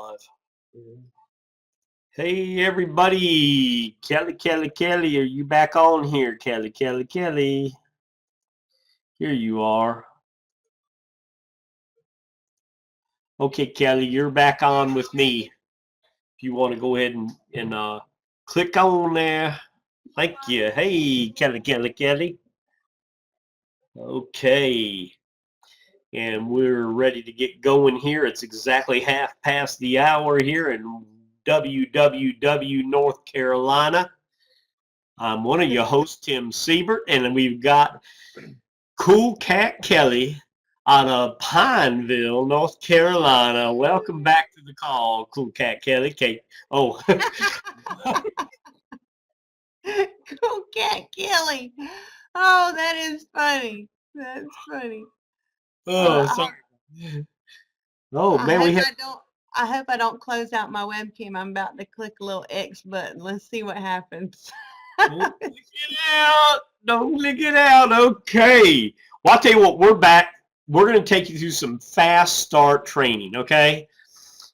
live. Hey, everybody. Kelly, are you back on here? Kelly. Here you are. Okay, Kelly, you're back on with me. If you want to go ahead and click on there. Thank you. Hey, Kelly. Okay. And we're ready to get going here. It's exactly half past the hour here in WWW, North Carolina. I'm one of your hosts, Tim Sebert, and we've got Cool Cat Kelly out of Pineville, North Carolina. Welcome back to the call, Cool Cat Kelly. Oh. Cool Cat Kelly. Oh, that is funny. That's funny. Oh, sorry. Oh, man, I hope I don't close out my webcam. I'm about to click a little X button. Let's see what happens. Don't click it out. Don't click it out. Okay. Well, I'll tell you what, we're back. We're going to take you through some fast start training, okay?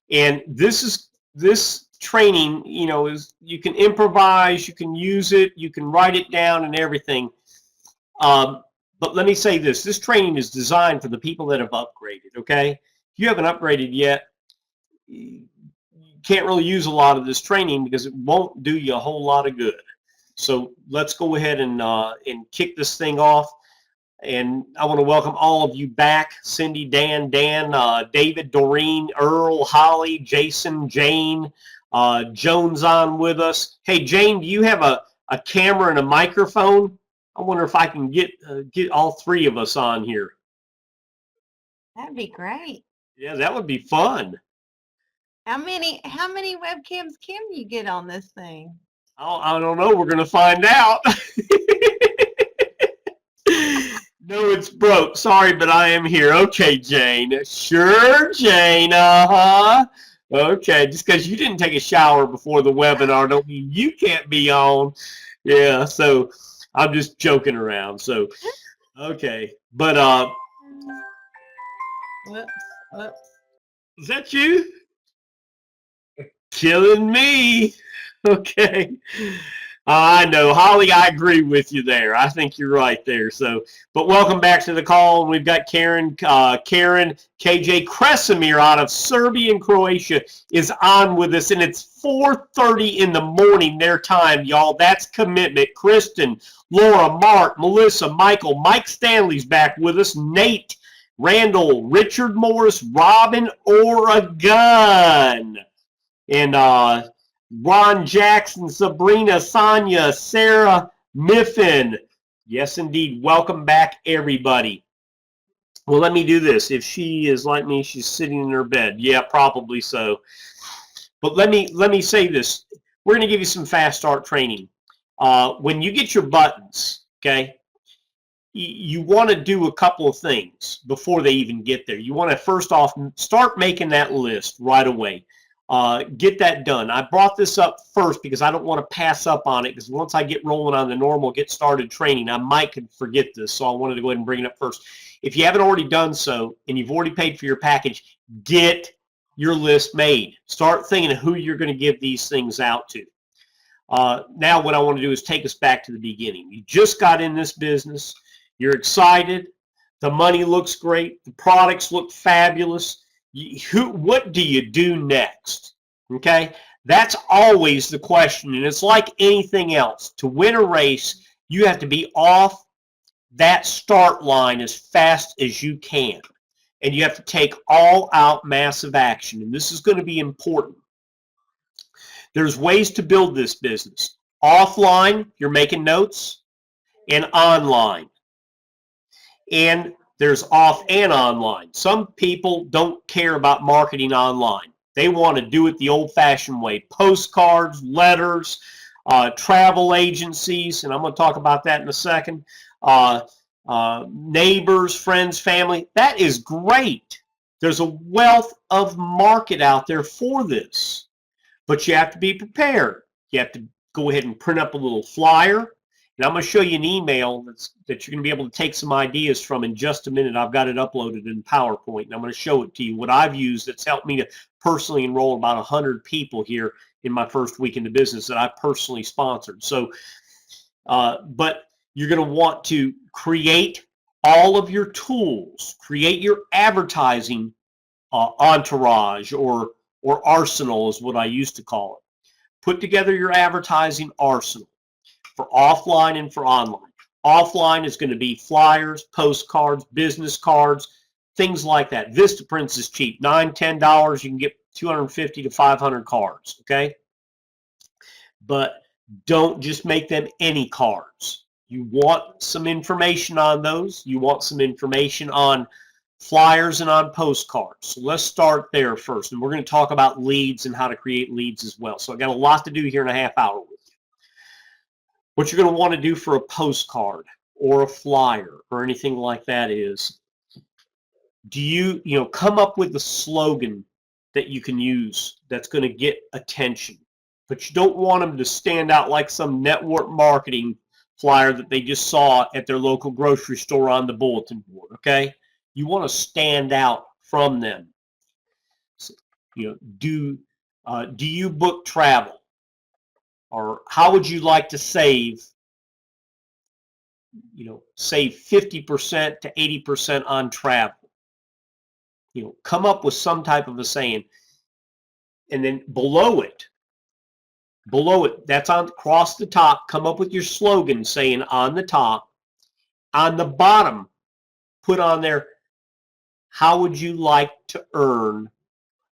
And this training, is you can improvise, you can use it, you can write it down and everything. But let me say this. This training is designed for the people that have upgraded, okay? If you haven't upgraded yet, you can't really use a lot of this training because it won't do you a whole lot of good. So let's go ahead and kick this thing off. And I want to welcome all of you back. Cindy, Dan, David, Doreen, Earl, Holly, Jason, Jane, Joan's on with us. Hey, Jane, do you have a camera and a microphone? I wonder if I can get all three of us on here. That'd be great. Yeah, that would be fun. How many webcams can you get on this thing? Oh, I don't know. We're going to find out. No, it's broke. Sorry, but I am here. Okay, Jane. Sure, Jane. Okay, just because you didn't take a shower before the webinar don't mean you can't be on. Yeah, so I'm just joking around. So, okay. But, Whoops. Is that you? Killing me. Okay. I know, Holly, I agree with you there. I think you're right there. So, but welcome back to the call. We've got Karen KJ Kresimir out of Serbia and Croatia is on with us, and it's 4:30 in the morning their time, y'all. That's commitment. Kristen, Laura, Mark, Melissa, Michael, Mike Stanley's back with us. Nate, Randall, Richard Morris, Robin, Oregon, and Ron Jackson, Sabrina, Sonia, Sarah, Miffin. Yes, indeed. Welcome back, everybody. Well, let me do this. If she is like me, she's sitting in her bed. Yeah, probably so. But let me say this. We're going to give you some fast start training. When you get your buttons, okay, you want to do a couple of things before they even get there. You want to first off start making that list right away. Get that done. I brought this up first because I don't want to pass up on it, because once I get rolling on the normal get started training, I might could forget this, so I wanted to go ahead and bring it up first. If you haven't already done so and you've already paid for your package, get your list made. Start thinking of who you're going to give these things out to. Now what I want to do is take us back to the beginning. You just got in this business. You're excited. The money looks great. The products look fabulous. What do you do next? Okay, that's always the question, and it's like anything else. To win a race, you have to be off that start line as fast as you can, and you have to take all-out massive action, and this is going to be important. There's ways to build this business. Offline, you're making notes, and online. And there's off and online. Some people don't care about marketing online. They want to do it the old-fashioned way. Postcards, letters, travel agencies, and I'm going to talk about that in a second. Neighbors, friends, family. That is great. There's a wealth of market out there for this. But you have to be prepared. You have to go ahead and print up a little flyer. And I'm going to show you an email that you're going to be able to take some ideas from in just a minute. I've got it uploaded in PowerPoint, and I'm going to show it to you, what I've used that's helped me to personally enrolled about 100 people here in my first week into business that I personally sponsored. So, but you're going to want to create all of your tools, create your advertising entourage or arsenal is what I used to call it. Put together your advertising arsenal for offline and for online. Offline is going to be flyers, postcards, business cards, things like that. Vistaprints is cheap, $9, $10. You can get 250 to 500 cards, okay? But don't just make them any cards. You want some information on those. You want some information on flyers and on postcards. So let's start there first. And we're going to talk about leads and how to create leads as well. So I've got a lot to do here in a half hour with you. What you're going to want to do for a postcard or a flyer or anything like that is, do you come up with a slogan that you can use that's going to get attention, but you don't want them to stand out like some network marketing flyer that they just saw at their local grocery store on the bulletin board, okay? You want to stand out from them. So, do you book travel? Or how would you like to save 50% to 80% on travel? Come up with some type of a saying. And then below it, that's on across the top, come up with your slogan saying on the top. On the bottom, put on there, how would you like to earn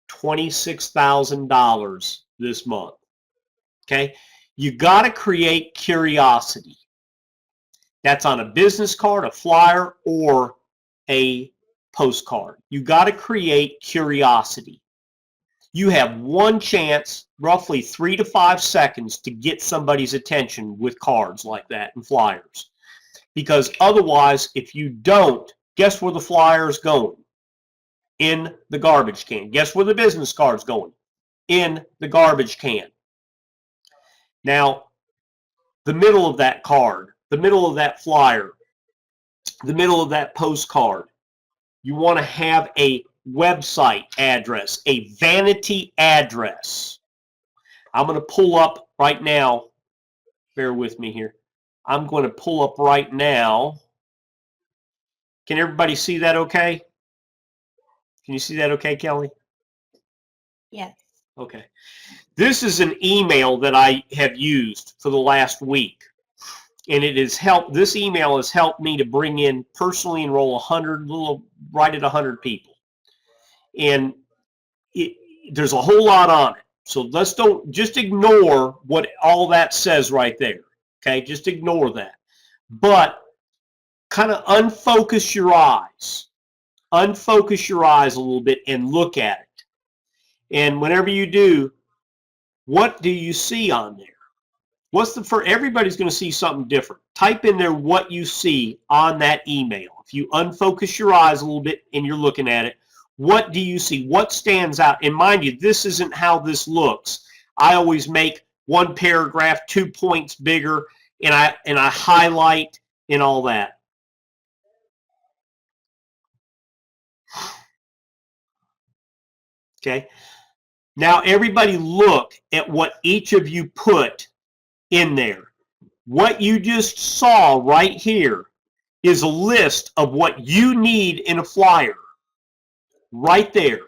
$26,000 this month? Okay, you got to create curiosity. That's on a business card, a flyer, or a postcard. You got to create curiosity. You have one chance, roughly 3 to 5 seconds, to get somebody's attention with cards like that and flyers. Because otherwise, if you don't, guess where the flyer is going? In the garbage can. Guess where the business card's going? In the garbage can. Now, the middle of that card, the middle of that flyer, the middle of that postcard, you want to have a website address, a vanity address. I'm going to pull up right now. Bear with me here. I'm going to pull up right now. Can everybody see that okay? Can you see that okay, Kelly? Yes. Okay. This is an email that I have used for the last week. And it has helped, this email has helped me to bring in, personally enroll 100, right at 100 people. And there's a whole lot on it. So just ignore what all that says right there. Okay, just ignore that. But kind of unfocus your eyes. Unfocus your eyes a little bit and look at it. And whenever you do, what do you see on there? Everybody's going to see something different. Type in there what you see on that email. If you unfocus your eyes a little bit and you're looking at it, what do you see? What stands out? And mind you, this isn't how this looks. I always make one paragraph 2 points bigger, and I highlight and all that. Okay. Now everybody look at what each of you put in there. What you just saw right here is a list of what you need in a flyer. Right there.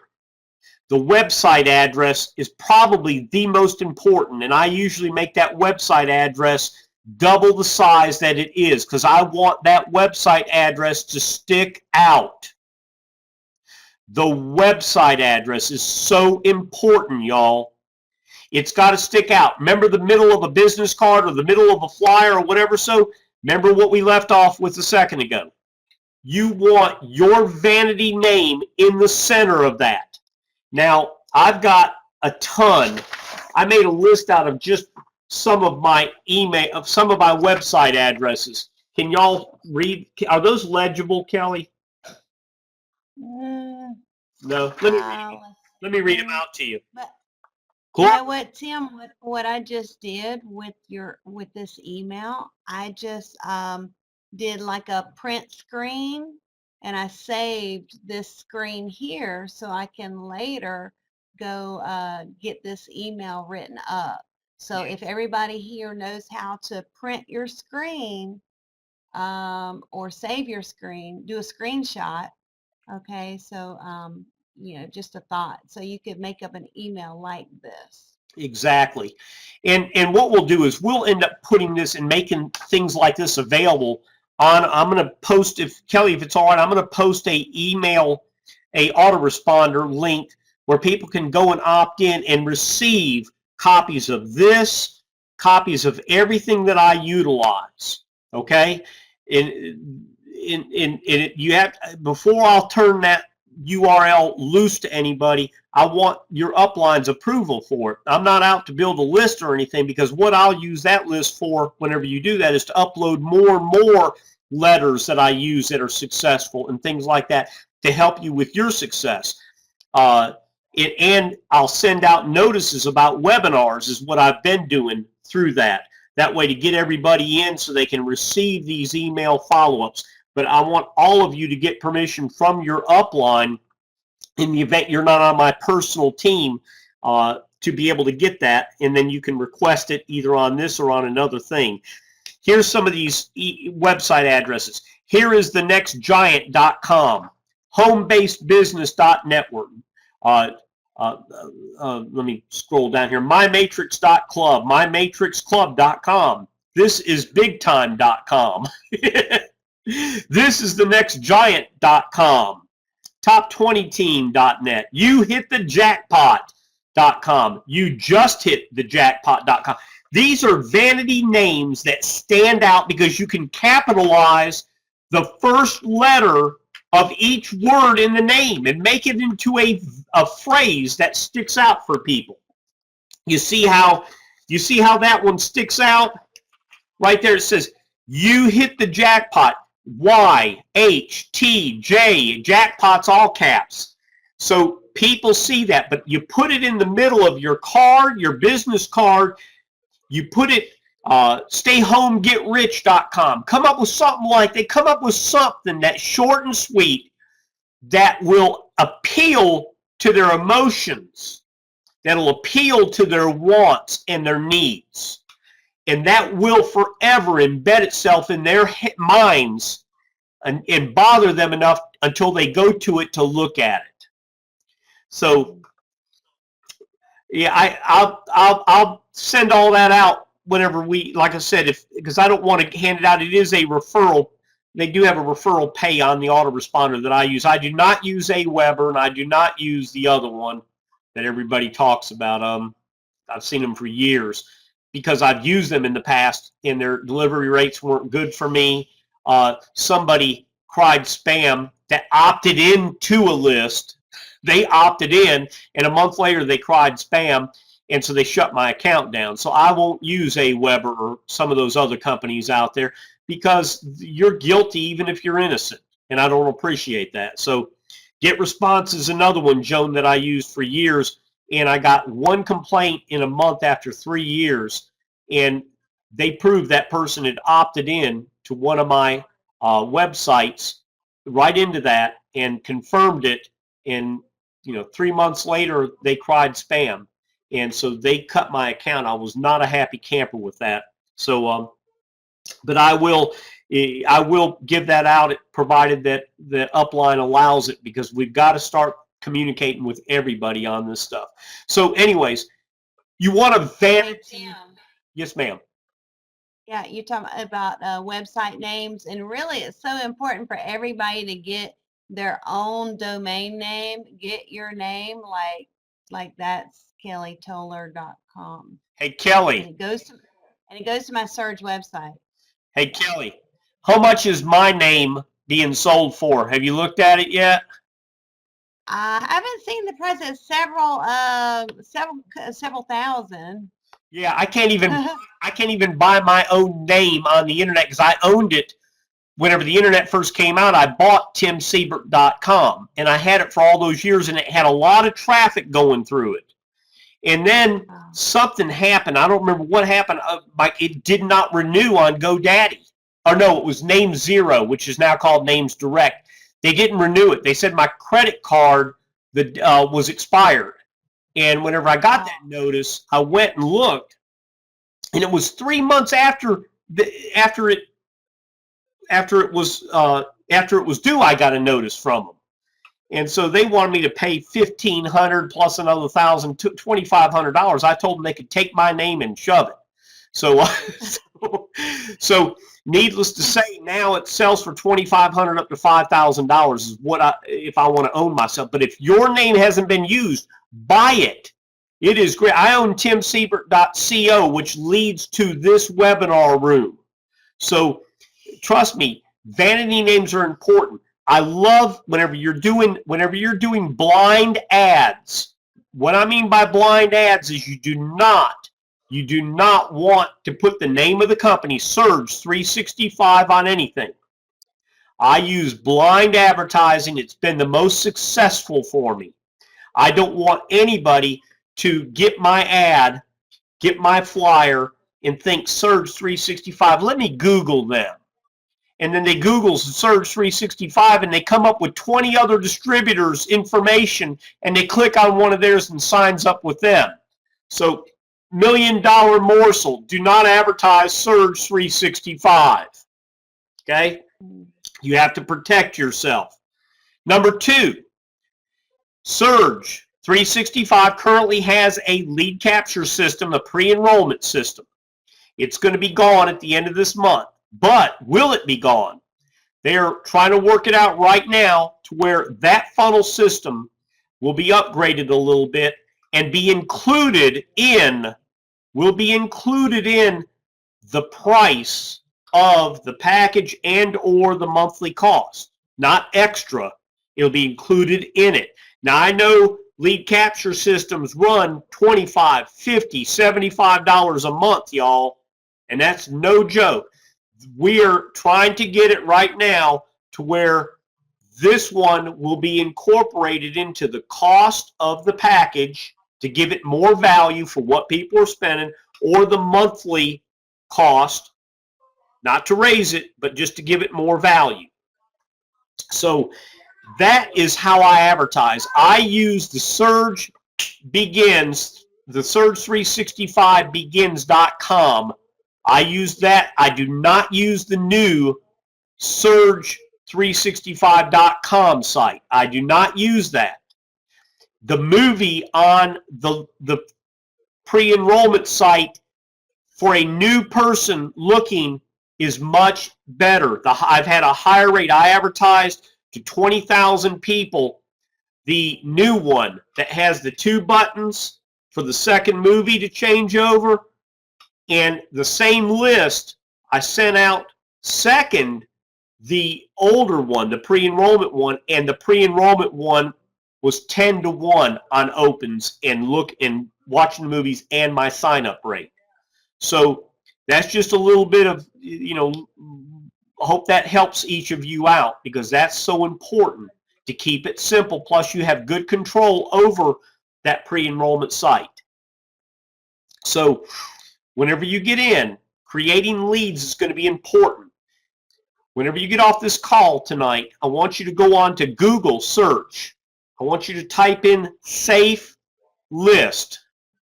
The website address is probably the most important, and I usually make that website address double the size that it is because I want that website address to stick out. The website address is so important, y'all. It's got to stick out. Remember the middle of a business card or the middle of a flyer or whatever? So remember what we left off with a second ago. You want your vanity name in the center of that. Now, I've got a ton. I made a list out of just some of my website addresses. Can y'all read? Are those legible, Kelly? No. Let me read them out to you. But Cool. you know what, Tim? What I just did with this email, I just did like a print screen, and I saved this screen here so I can later get this email written up. So if everybody here knows how to print your screen or save your screen, do a screenshot. Okay, so just a thought. So you could make up an email like this. Exactly. And what we'll do is we'll end up putting this and making things like this available on, I'm going to post, if Kelly, if it's all right, I'm going to post a autoresponder link where people can go and opt in and receive copies of this, copies of everything that I utilize. Okay? You have, before I'll turn that URL loose to anybody, I want your upline's approval for it. I'm not out to build a list or anything, because what I'll use that list for whenever you do that is to upload more and more letters that I use that are successful and things like that to help you with your success. And I'll send out notices about webinars is what I've been doing through that. That way to get everybody in so they can receive these email follow-ups. But I want all of you to get permission from your upline in the event you're not on my personal team to be able to get that, and then you can request it either on this or on another thing. Here's some of these website addresses. Here is thenextgiant.com, homebasedbusiness.network. Let me scroll down here. mymatrix.club, mymatrixclub.com. This is bigtime.com. This is thenextgiant.com. top20team.net. You hit the jackpot.com. You just hit the jackpot.com. These are vanity names that stand out because you can capitalize the first letter of each word in the name and make it into a phrase that sticks out for people. You see how that one sticks out? Right there it says, you hit the jackpot. Y-H-T-J, jackpot's all caps. So people see that, but you put it in the middle of your card, your business card, you put it, stayhomegetrich.com. Come up with something come up with something that's short and sweet that will appeal to their emotions, that'll appeal to their wants and their needs. And that will forever embed itself in their minds and bother them enough until they go to it to look at it. So, yeah, I'll send all that out whenever we, like I said, because I don't want to hand it out. It is a referral. They do have a referral pay on the autoresponder that I use. I do not use Aweber, and I do not use the other one that everybody talks about. I've seen them for years, because I've used them in the past and their delivery rates weren't good for me. Somebody cried spam that opted into a list. They opted in, and a month later they cried spam, and so they shut my account down. So I won't use Aweber or some of those other companies out there, because you're guilty even if you're innocent, and I don't appreciate that. So GetResponse is another one, Joan, that I used for years. And I got one complaint in a month after 3 years, and they proved that person had opted in to one of my websites right into that and confirmed it. And 3 months later, they cried spam, and so they cut my account. I was not a happy camper with that. So, but I will give that out, provided that the upline allows it, because we've got to start communicating with everybody on this stuff. So anyways, you want to vanity. Yes, ma'am. Yeah, you're talking about website names, and really it's so important for everybody to get their own domain name. Get your name like that's kellytoller.com. Hey, Kelly. And it goes to my Surge website. Hey, Kelly, how much is my name being sold for? Have you looked at it yet? I haven't seen the price. It's several thousand. Yeah, I can't even buy my own name on the internet, because I owned it whenever the internet first came out. I bought timsebert.com, and I had it for all those years, and it had a lot of traffic going through it. And then something happened. I don't remember what happened. It did not renew on GoDaddy. Or no, it was Name Zero, which is now called Names Direct. They didn't renew it. They said my credit card was expired. And whenever I got that notice, I went and looked, and it was 3 months after it was due. I got a notice from them, and so they wanted me to pay $1,500 plus another $1,000, $2,500. I told them they could take my name and shove it. So needless to say, now it sells for $2,500 up to $5,000 is what if I want to own myself. But if your name hasn't been used, buy it. It is great. I own timsebert.co, which leads to this webinar room. So trust me, vanity names are important. I love whenever you're doing blind ads. What I mean by blind ads is you do not want to put the name of the company, Surge 365, on anything. I use blind advertising. It's been the most successful for me. I don't want anybody to get my ad, get my flyer, and think Surge 365. Let me Google them. And then they Google Surge 365 and they come up with 20 other distributors' information, and they click on one of theirs and signs up with them. So $1 million morsel, do not advertise Surge 365. Okay? You have to protect yourself. Number 2, Surge 365 currently has a lead capture system, a pre-enrollment system. It's going to be gone at the end of this month. But will it be gone? They're trying to work it out right now to where that funnel system will be upgraded a little bit and be included in the price of the package and or the monthly cost. Not extra. It'll be included in it. Now, I know lead capture systems run $25, $50, $75 a month, y'all, and that's no joke. We are trying to get it right now to where this one will be incorporated into the cost of the package to give it more value for what people are spending, or the monthly cost, not to raise it, but just to give it more value. So that is how I advertise. I use the Surge Begins, the Surge365begins.com. I use that. I do not use the new Surge365.com site. I do not use that. The movie on the pre-enrollment site for a new person looking is much better. I've had a higher rate. I advertised to 20,000 people the new one that has the 2 buttons for the second movie to change over. And the same list, I sent out second the older one, the pre-enrollment one, and the pre-enrollment one was 10-1 on opens and watching the movies and my sign-up rate. So that's just a little bit of, I hope that helps each of you out, because that's so important to keep it simple. Plus, you have good control over that pre-enrollment site. So whenever you get in, creating leads is going to be important. Whenever you get off this call tonight, I want you to go on to Google search. I want you to type in safe list,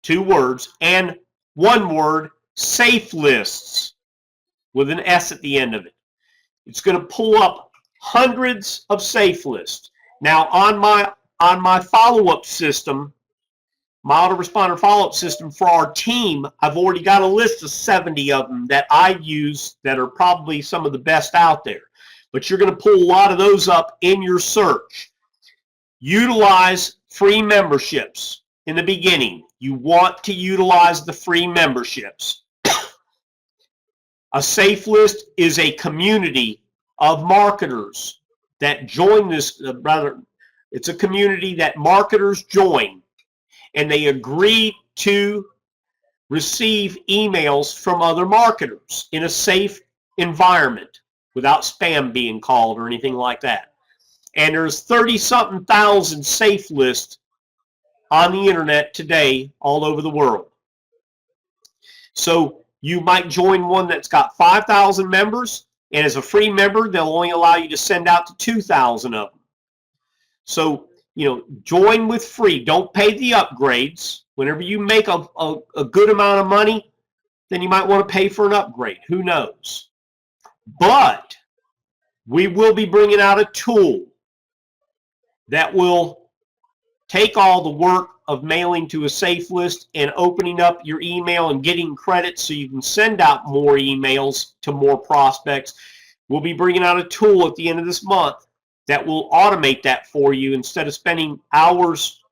2 words, and 1 word, safe lists, with an S at the end of it. It's going to pull up hundreds of safe lists. Now, on my follow-up system, my autoresponder follow-up system for our team, I've already got a list of 70 of them that I use that are probably some of the best out there. But you're going to pull a lot of those up in your search. Utilize free memberships in the beginning. You want to utilize the free memberships. A safe list is a community of marketers that join this, it's a community that marketers join, and they agree to receive emails from other marketers in a safe environment without spam being called or anything like that. And there's 30-something thousand safe lists on the internet today all over the world. So you might join one that's got 5,000 members, and as a free member, they'll only allow you to send out to 2,000 of them. So join with free. Don't pay the upgrades. Whenever you make a good amount of money, then you might want to pay for an upgrade. Who knows? But we will be bringing out a tool that will take all the work of mailing to a safe list and opening up your email and getting credit so you can send out more emails to more prospects. We'll be bringing out a tool at the end of this month that will automate that for you. Instead of spending hours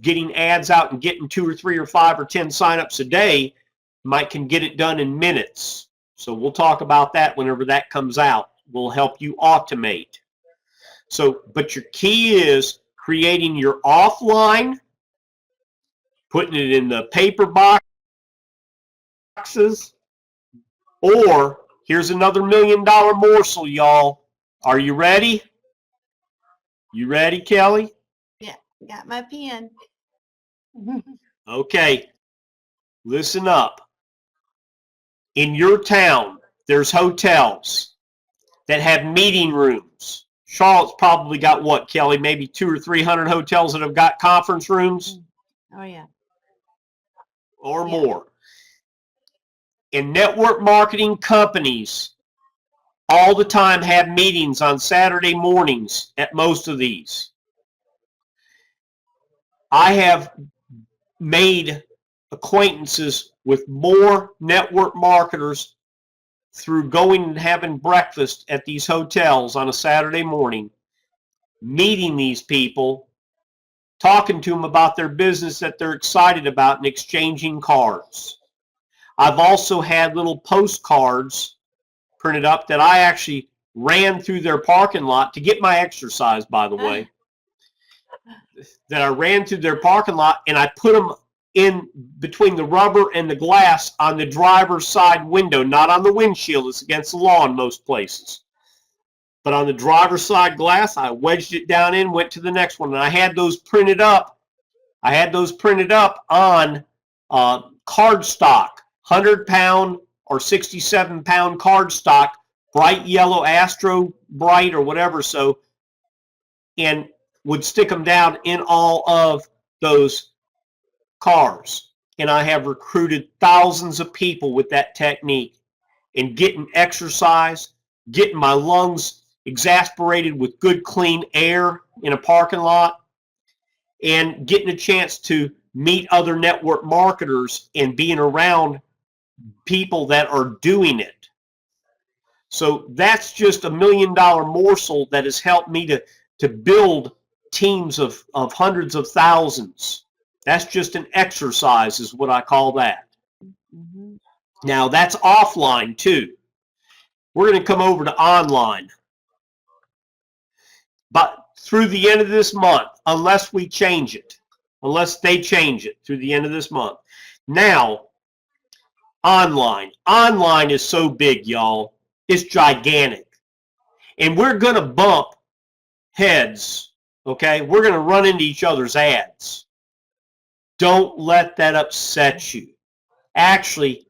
getting ads out and getting 2 or 3 or 5 or 10 signups a day, Mike can get it done in minutes. So we'll talk about that whenever that comes out. We'll help you automate. So, but your key is creating your offline, putting it in the paper boxes, or here's another $1 million morsel, y'all. Are you ready? You ready, Kelly? Yeah, got my pen. Okay, listen up. In your town, there's hotels that have meeting rooms. Charlotte's probably got what, Kelly? Maybe 200 or 300 hotels that have got conference rooms? Oh, yeah. Or more. And network marketing companies all the time have meetings on Saturday mornings at most of these. I have made acquaintances with more network marketers through going and having breakfast at these hotels on a Saturday morning, meeting these people, talking to them about their business that they're excited about, and exchanging cards. I've also had little postcards printed up that I actually ran through their parking lot to get my exercise, by the way, that I ran through their parking lot, and I put them in between the rubber and the glass on the driver's side window, not on the windshield. It's against the law in most places. But on the driver's side glass, I wedged it down in, went to the next one, and I had those printed up. I had those printed up on cardstock, 100-pound or 67-pound cardstock, bright yellow, Astro Bright or whatever, so, and would stick them down in all of those cars. And I have recruited thousands of people with that technique, and getting exercise, getting my lungs exasperated with good clean air in a parking lot, and getting a chance to meet other network marketers and being around people that are doing it. So that's just $1 million morsel that has helped me to build teams of hundreds of thousands. That's just an exercise is what I call that. Mm-hmm. Now that's offline too. We're going to come over to online. But through the end of this month, unless we change it, unless they change it through the end of this month. Now, online. Online is so big, y'all. It's gigantic. And we're going to bump heads, okay? We're going to run into each other's ads. Don't let that upset you. Actually,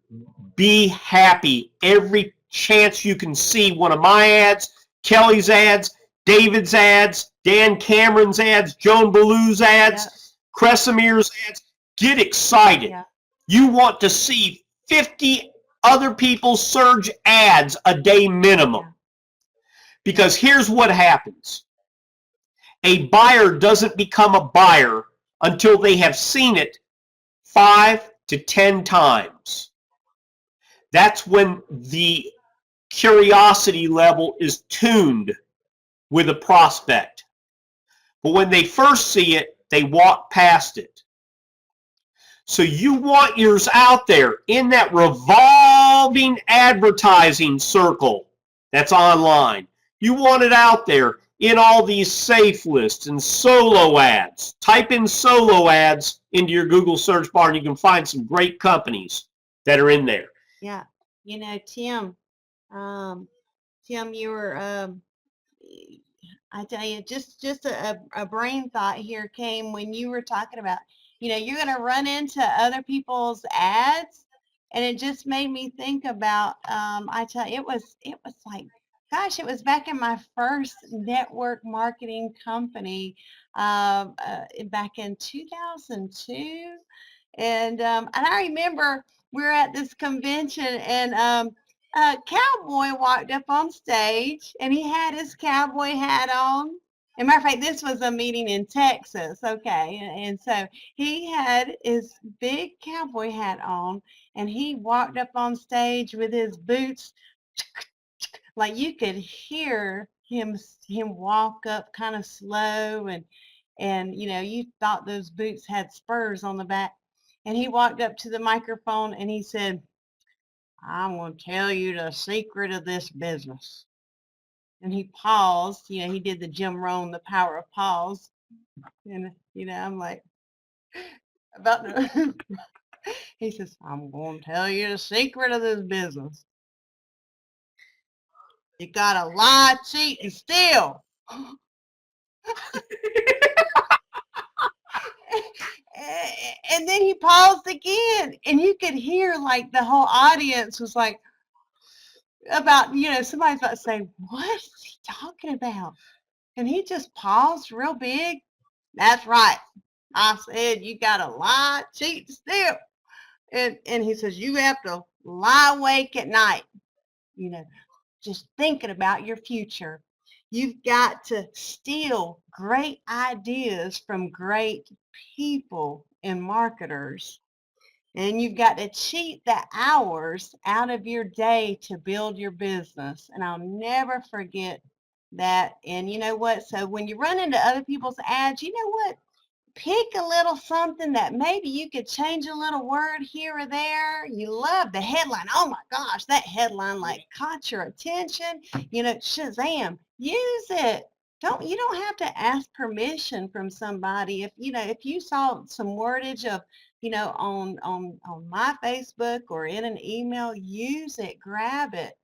be happy every chance you can see one of my ads, Kelly's ads, David's ads, Dan Cameron's ads, Joan Ballou's ads, Cresemir's ads. Get excited. Yeah. You want to see 50 other people's surge ads a day minimum. Yeah. Because here's what happens. A buyer doesn't become a buyer until they have seen it 5 to 10 times. That's when the curiosity level is tuned with a prospect. But when they first see it, they walk past it. So you want yours out there in that revolving advertising circle that's online. You want it out there in all these safe lists and solo ads. Type in solo ads into your Google search bar and you can find some great companies that are in there. Yeah. You know, Tim, you were, I tell you, just a brain thought here came when you were talking about, you're going to run into other people's ads, and it just made me think about, I tell you, it was like gosh, it was back in my first network marketing company back in 2002. And I remember we were at this convention, and a cowboy walked up on stage, and he had his cowboy hat on. As a matter of fact, this was a meeting in Texas, okay, and so he had his big cowboy hat on, and he walked up on stage with his boots, like you could hear him walk up kind of slow, and you thought those boots had spurs on the back. And he walked up to the microphone and he said, "I'm going to tell you the secret of this business." And he paused. He did the Jim Rohn, the power of pause. And I'm like, about to. He says, "I'm going to tell you the secret of this business. You got to lie, cheat, and steal." And then he paused again, and you could hear like the whole audience was like, about, somebody's about to say, "What is he talking about?" And he just paused real big. "That's right. I said you got to lie, cheat, and steal." And he says, "You have to lie awake at night, you know, just thinking about your future. You've got to steal great ideas from great people and marketers. And you've got to cheat the hours out of your day to build your business." And I'll never forget that. And you know what? So when you run into other people's ads, you know what? Pick a little something that maybe you could change a little word here or there. You love the headline. "Oh my gosh, that headline like caught your attention." Shazam, use it. You don't have to ask permission from somebody. If you saw some wordage of, on my Facebook or in an email, use it, grab it.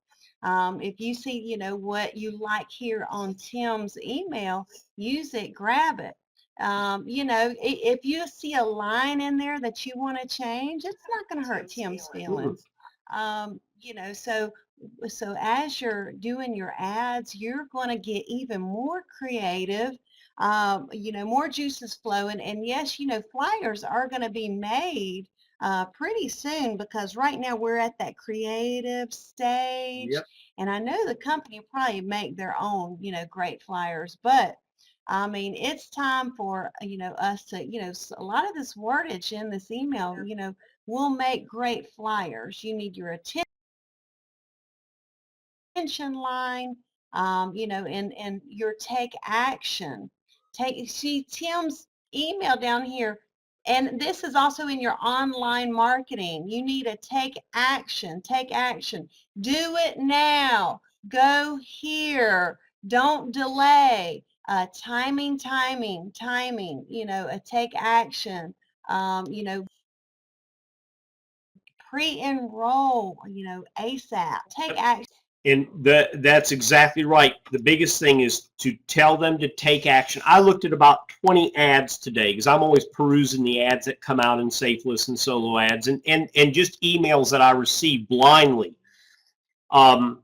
If you see, what you like here on Tim's email, use it, grab it. If you see a line in there that you want to change, it's not going to hurt Tim's feelings. So as you're doing your ads, you're going to get even more creative, more juices flowing. And yes, flyers are going to be made pretty soon, because right now we're at that creative stage. Yep. And I know the company will probably make their own, great flyers, but I mean, it's time for, us to, a lot of this wordage in this email, will make great flyers. You need your attention line, and your take action. See Tim's email down here, and this is also in your online marketing. You need to take action. Take action. Do it now. Go here. Don't delay. Timing. Take action. Pre-enroll. ASAP. Take action. And that's exactly right. The biggest thing is to tell them to take action. I looked at about 20 ads today, because I'm always perusing the ads that come out in Safe Listen Solo ads, and just emails that I receive blindly. I've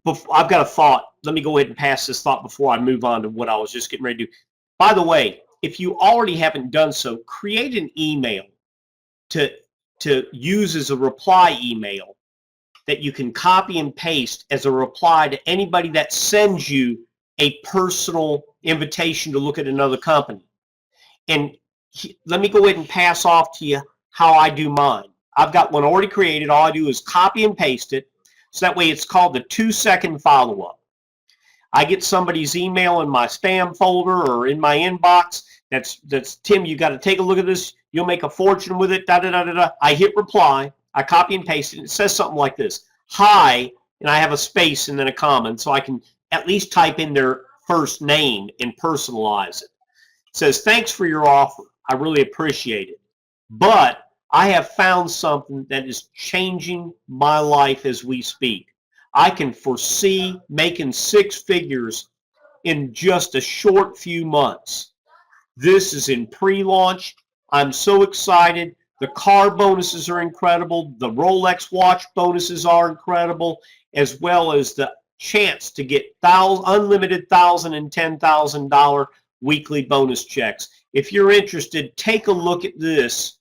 got a thought. Let me go ahead and pass this thought before I move on to what I was just getting ready to do. By the way, if you already haven't done so, create an email to use as a reply email that you can copy and paste as a reply to anybody that sends you a personal invitation to look at another company. And let me go ahead and pass off to you how I do mine. I've got one already created. All I do is copy and paste it. So that way it's called the 2-second follow-up. I get somebody's email in my spam folder or in my inbox. That's "Tim, you got to take a look at this. You'll make a fortune with it. Da da da da da." I hit reply. I copy and paste it. It says something like this: "Hi," and I have a space and then a comment, so I can at least type in their first name and personalize it. It says, "Thanks for your offer. I really appreciate it. But I have found something that is changing my life as we speak. I can foresee making 6 figures in just a short few months. This is in pre-launch. I'm so excited. The car bonuses are incredible. The Rolex watch bonuses are incredible, as well as the chance to get unlimited $1,000 and $10,000 weekly bonus checks. If you're interested, take a look at this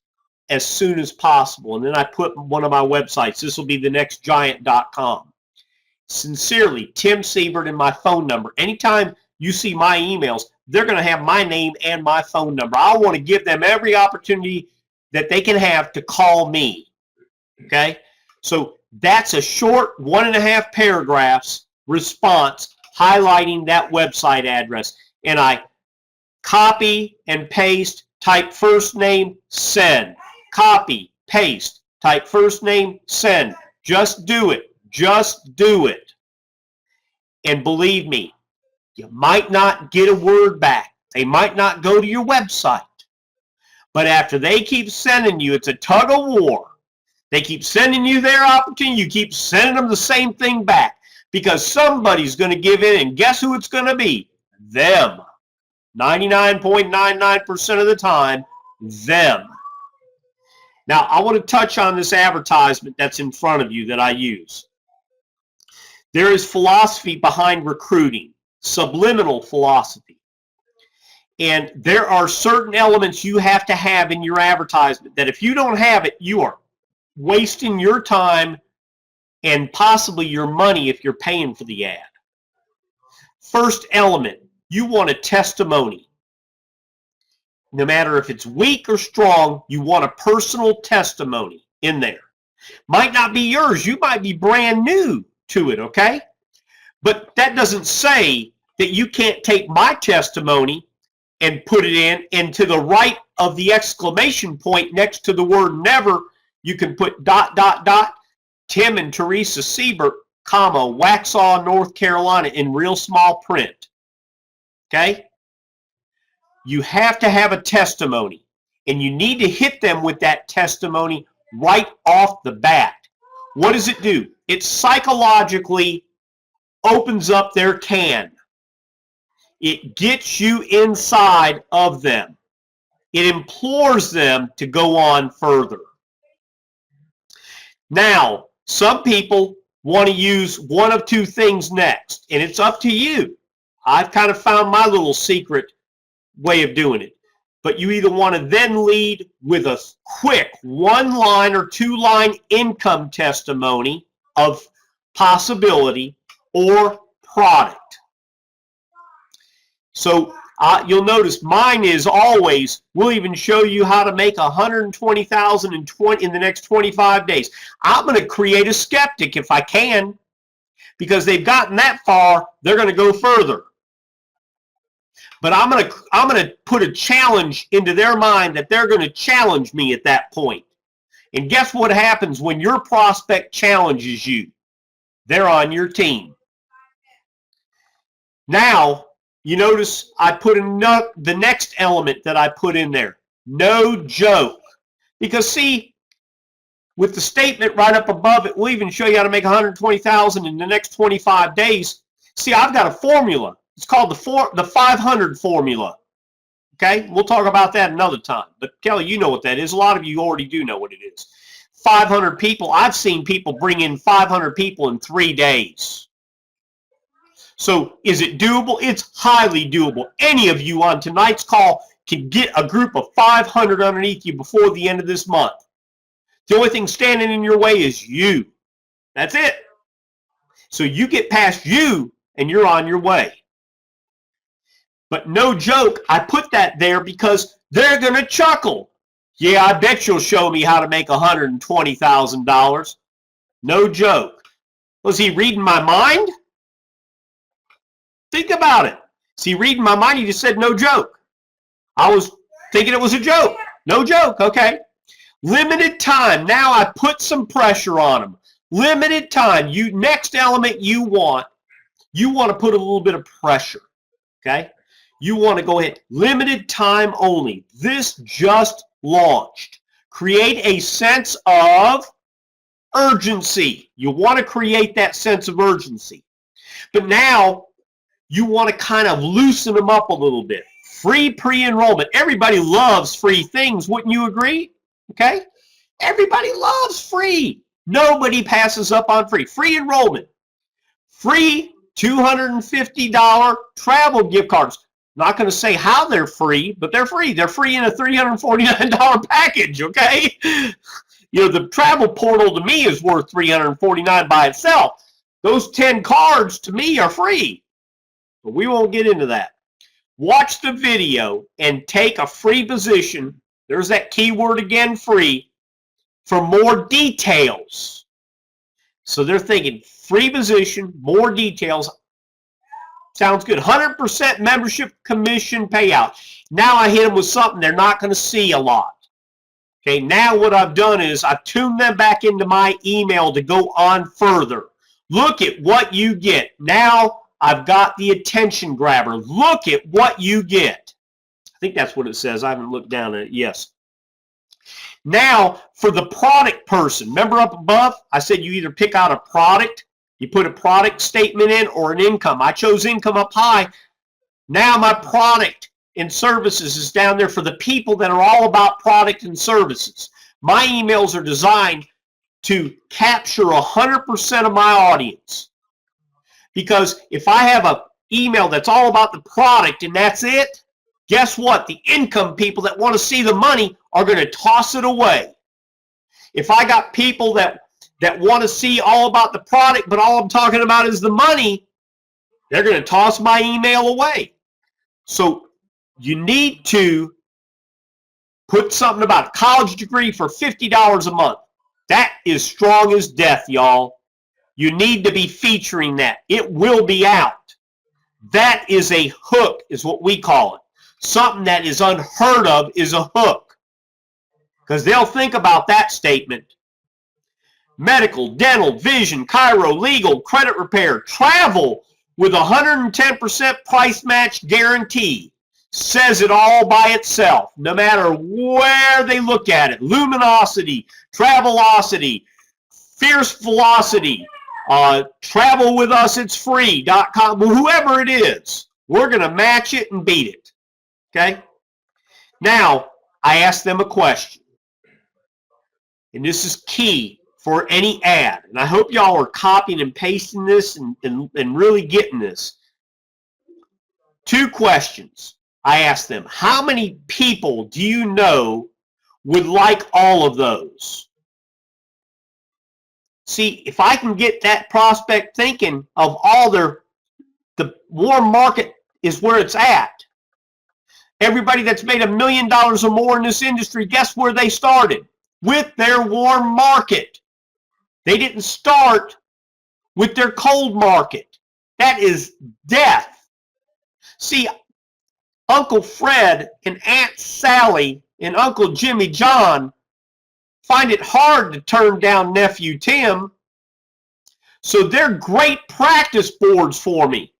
as soon as possible. And then I put one of my websites. This will be thenextgiant.com. Sincerely, Tim Sebert, and my phone number. Anytime you see my emails, they're going to have my name and my phone number. I want to give them every opportunity that they can have to call me. Okay? So that's a short 1.5 paragraphs response highlighting that website address. And I copy and paste, type first name, send. Copy, paste, type first name, send. Just do it. Just do it. And believe me, you might not get a word back. They might not go to your website. But after they keep sending you, it's a tug of war. They keep sending you their opportunity. You keep sending them the same thing back. Because somebody's going to give in, and guess who it's going to be? Them. 99.99% of the time, them. Now, I want to touch on this advertisement that's in front of you that I use. There is philosophy behind recruiting, subliminal philosophy. And there are certain elements you have to have in your advertisement that if you don't have it, you are wasting your time and possibly your money if you're paying for the ad. First element, you want a testimony. No matter if it's weak or strong, you want a personal testimony in there. Might not be yours. You might be brand new to it, okay? But that doesn't say that you can't take my testimony and put it in, and to the right of the exclamation point next to the word never, you can put ... Tim and Teresa Sebert, comma, Waxhaw, North Carolina, in real small print. Okay? You have to have a testimony, and you need to hit them with that testimony right off the bat. What does it do? It psychologically opens up their can. It gets you inside of them. It implores them to go on further. Now, some people want to use one of two things next, and it's up to you. I've kind of found my little secret way of doing it. But you either want to then lead with a quick 1-line or 2-line income testimony of possibility or product. So you'll notice mine is always, we'll even show you how to make $120,000 in the next 25 days. I'm going to create a skeptic if I can, because they've gotten that far, they're going to go further. But I'm going to put a challenge into their mind that they're going to challenge me at that point. And guess what happens when your prospect challenges you? They're on your team. Now, you notice I put the next element that I put in there. No joke. Because see, with the statement right up above it, we'll even show you how to make $120,000 in the next 25 days. See, I've got a formula. It's called the 500 formula. Okay? We'll talk about that another time. But Kelly, you know what that is. A lot of you already do know what it is. 500 people. I've seen people bring in 500 people in 3 days. So is it doable? It's highly doable. Any of you on tonight's call can get a group of 500 underneath you before the end of this month. The only thing standing in your way is you. That's it. So you get past you and you're on your way. But no joke, I put that there because they're going to chuckle. Yeah, I bet you'll show me how to make $120,000. No joke. Was he reading my mind? Think about it. Is he reading my mind? He just said no joke. I was thinking it was a joke. No joke, okay. Limited time. Now I put some pressure on them. Limited time. Next element you want to put a little bit of pressure, okay? You want to go ahead. Limited time only. This just launched. Create a sense of urgency. You want to create that sense of urgency. But now you want to kind of loosen them up a little bit. Free pre-enrollment. Everybody loves free things. Wouldn't you agree? Okay? Everybody loves free. Nobody passes up on free. Free enrollment. free $250 travel gift cards. Not going to say how they're free, but they're free. They're free in a $349 package, okay? You know, the travel portal to me is worth $349 by itself. Those 10 cards to me are free, but we won't get into that. Watch the video and take a free position. There's that keyword again, free, for more details. So they're thinking free position, more details. Sounds good. 100% membership commission payout. Now I hit them with something they're not going to see a lot. Okay, now what I've done is I've tuned them back into my email to go on further. Look at what you get. Now I've got the attention grabber. Look at what you get. I think that's what it says. I haven't looked down at it. Yes. Now for the product person, remember up above I said you either pick out a product, you put a product statement in, or an income. I chose income up high. Now my product and services is down there for the people that are all about product and services. My emails are designed to capture 100% of my audience. Because if I have an email that's all about the product and that's it, guess what? The income people that want to see the money are going to toss it away. If I got people that want to see all about the product, but all I'm talking about is the money, they're going to toss my email away. So you need to put something about a college degree for $50 a month. That is strong as death, y'all. You need to be featuring that. It will be out. That is a hook, is what we call it. Something that is unheard of is a hook. Because they'll think about that statement. Medical, dental, vision, chiro, legal, credit repair, travel with 110% price match guarantee. Says it all by itself, no matter where they look at it. Luminosity, Travelocity, Fierce Velocity, Travel With Us, It's Free.com, whoever it is, we're going to match it and beat it. Okay? Now, I ask them a question. And this is key for any ad. And I hope y'all are copying and pasting this and really getting this. 2 questions. I asked them, how many people do you know would like all of those? See, if I can get that prospect thinking of all the warm market is where it's at. Everybody that's made $1 million or more in this industry, guess where they started? With their warm market. They didn't start with their cold market. That is death. See, Uncle Fred and Aunt Sally and Uncle Jimmy John find it hard to turn down Nephew Tim. So they're great practice boards for me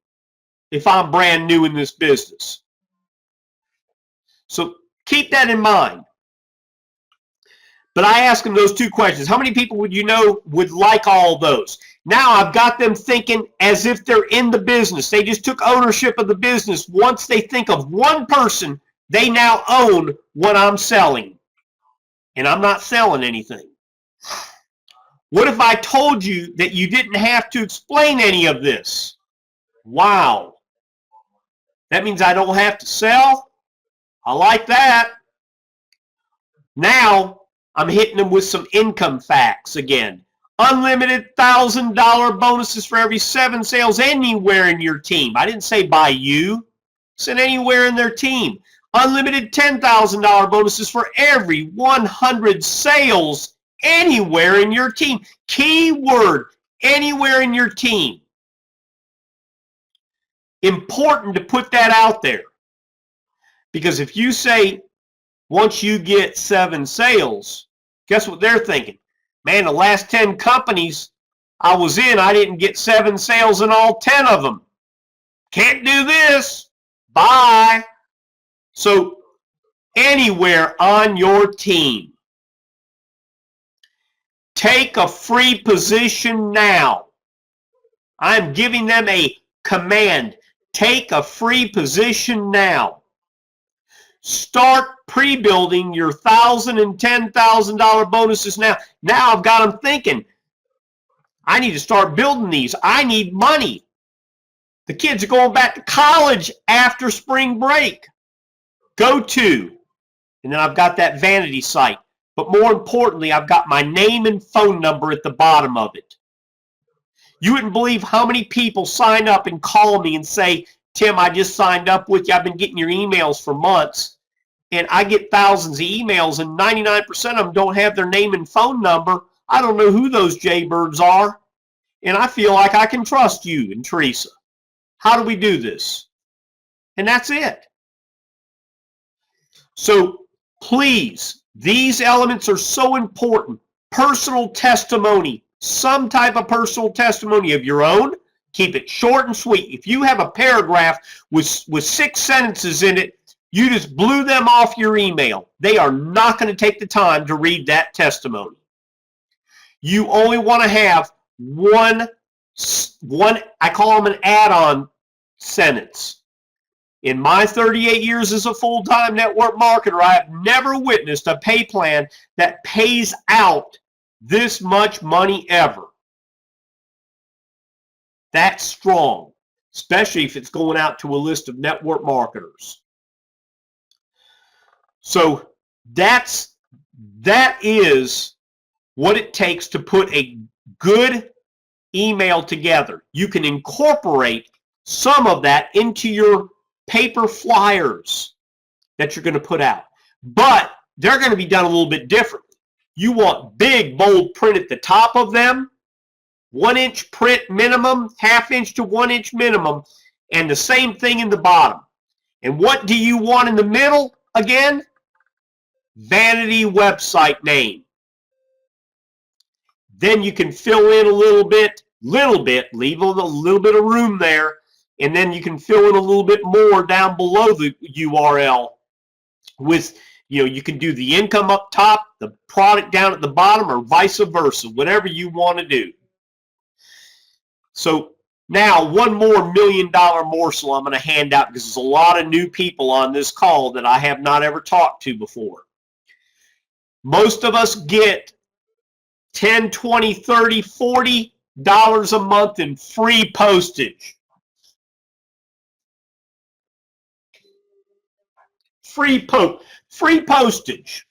if I'm brand new in this business. So keep that in mind. But I ask them those 2 questions. How many people would you know would like all those? Now I've got them thinking as if they're in the business. They just took ownership of the business. Once they think of one person, they now own what I'm selling. And I'm not selling anything. What if I told you that you didn't have to explain any of this? Wow. That means I don't have to sell? I like that. Now I'm hitting them with some income facts again. Unlimited $1,000 bonuses for every 7 sales anywhere in your team. I didn't say by you. I said anywhere in their team. Unlimited $10,000 bonuses for every 100 sales anywhere in your team. Keyword, anywhere in your team. Important to put that out there. Because if you say, once you get 7 sales, guess what they're thinking? Man, the last 10 companies I was in, I didn't get 7 sales in all 10 of them. Can't do this. Bye. So, anywhere on your team, take a free position now. I'm giving them a command. Take a free position now. Start pre-building your $1,000 and $10,000 bonuses now. Now I've got them thinking, I need to start building these. I need money. The kids are going back to college after spring break. Go to. And then I've got that vanity site. But more importantly, I've got my name and phone number at the bottom of it. You wouldn't believe how many people sign up and call me and say, Tim, I just signed up with you. I've been getting your emails for months. And I get thousands of emails, and 99% of them don't have their name and phone number. I don't know who those jaybirds are. And I feel like I can trust you and Teresa. How do we do this? And that's it. So please, these elements are so important. Personal testimony, some type of personal testimony of your own. Keep it short and sweet. If you have a paragraph with 6 sentences in it, you just blew them off your email. They are not going to take the time to read that testimony. You only want to have one, I call them an add-on sentence. In my 38 years as a full-time network marketer, I have never witnessed a pay plan that pays out this much money ever. That's strong, especially if it's going out to a list of network marketers. So that is what it takes to put a good email together. You can incorporate some of that into your paper flyers that you're going to put out, but they're going to be done a little bit differently. You want big, bold print at the top of them, 1-inch print minimum, 1/2 inch to 1 inch minimum, and the same thing in the bottom. And what do you want in the middle again? Vanity website name. Then you can fill in a little bit, leave a little bit of room there, and then you can fill in a little bit more down below the URL with, you can do the income up top, the product down at the bottom, or vice versa, whatever you want to do. So now one more $1 million morsel I'm going to hand out, because there's a lot of new people on this call that I have not ever talked to before. Most of us get $10, $20, $30, $40 a month in free postage. Free postage.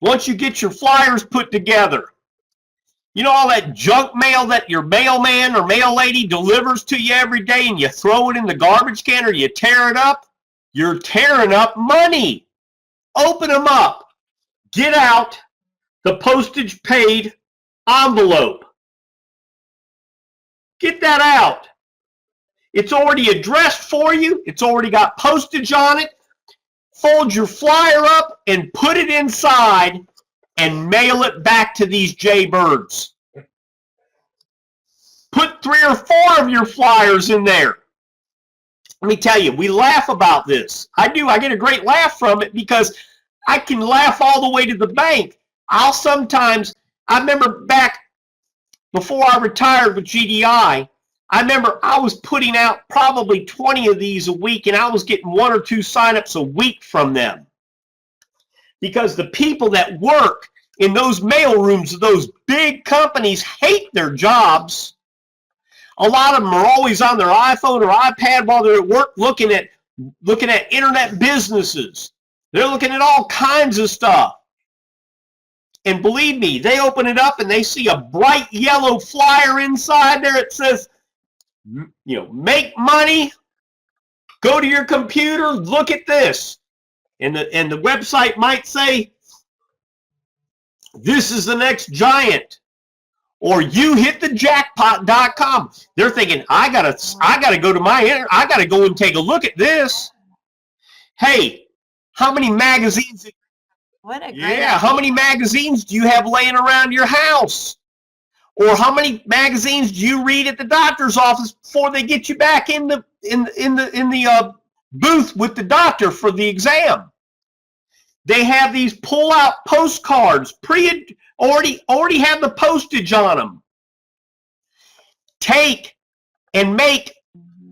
Once you get your flyers put together, you know all that junk mail that your mailman or mail lady delivers to you every day, and you throw it in the garbage can or you tear it up? You're tearing up money. Open them up. Get out the postage paid envelope. Get that out. It's already addressed for you. It's already got postage on it. Fold your flyer up and put it inside and mail it back to these jaybirds. Put 3 or 4 of your flyers in there. Let me tell you, we laugh about this. I do. I get a great laugh from it because I can laugh all the way to the bank. I remember back before I retired with GDI, I remember I was putting out probably 20 of these a week, and I was getting 1 or 2 signups a week from them. Because the people that work in those mail rooms of those big companies hate their jobs. A lot of them are always on their iPhone or iPad while they're at work looking at internet businesses. They're looking at all kinds of stuff. And believe me, they open it up and they see a bright yellow flyer inside there. It says, make money, go to your computer, look at this. And the website might say, this is the next giant. Or you hit the jackpot.com. They're thinking, I gotta go to I gotta go and take a look at this. Hey, how many magazines? What a great idea. How many magazines do you have laying around your house? Or how many magazines do you read at the doctor's office before they get you back in the booth with the doctor for the exam? They have these pull-out postcards, already have the postage on them. Take and make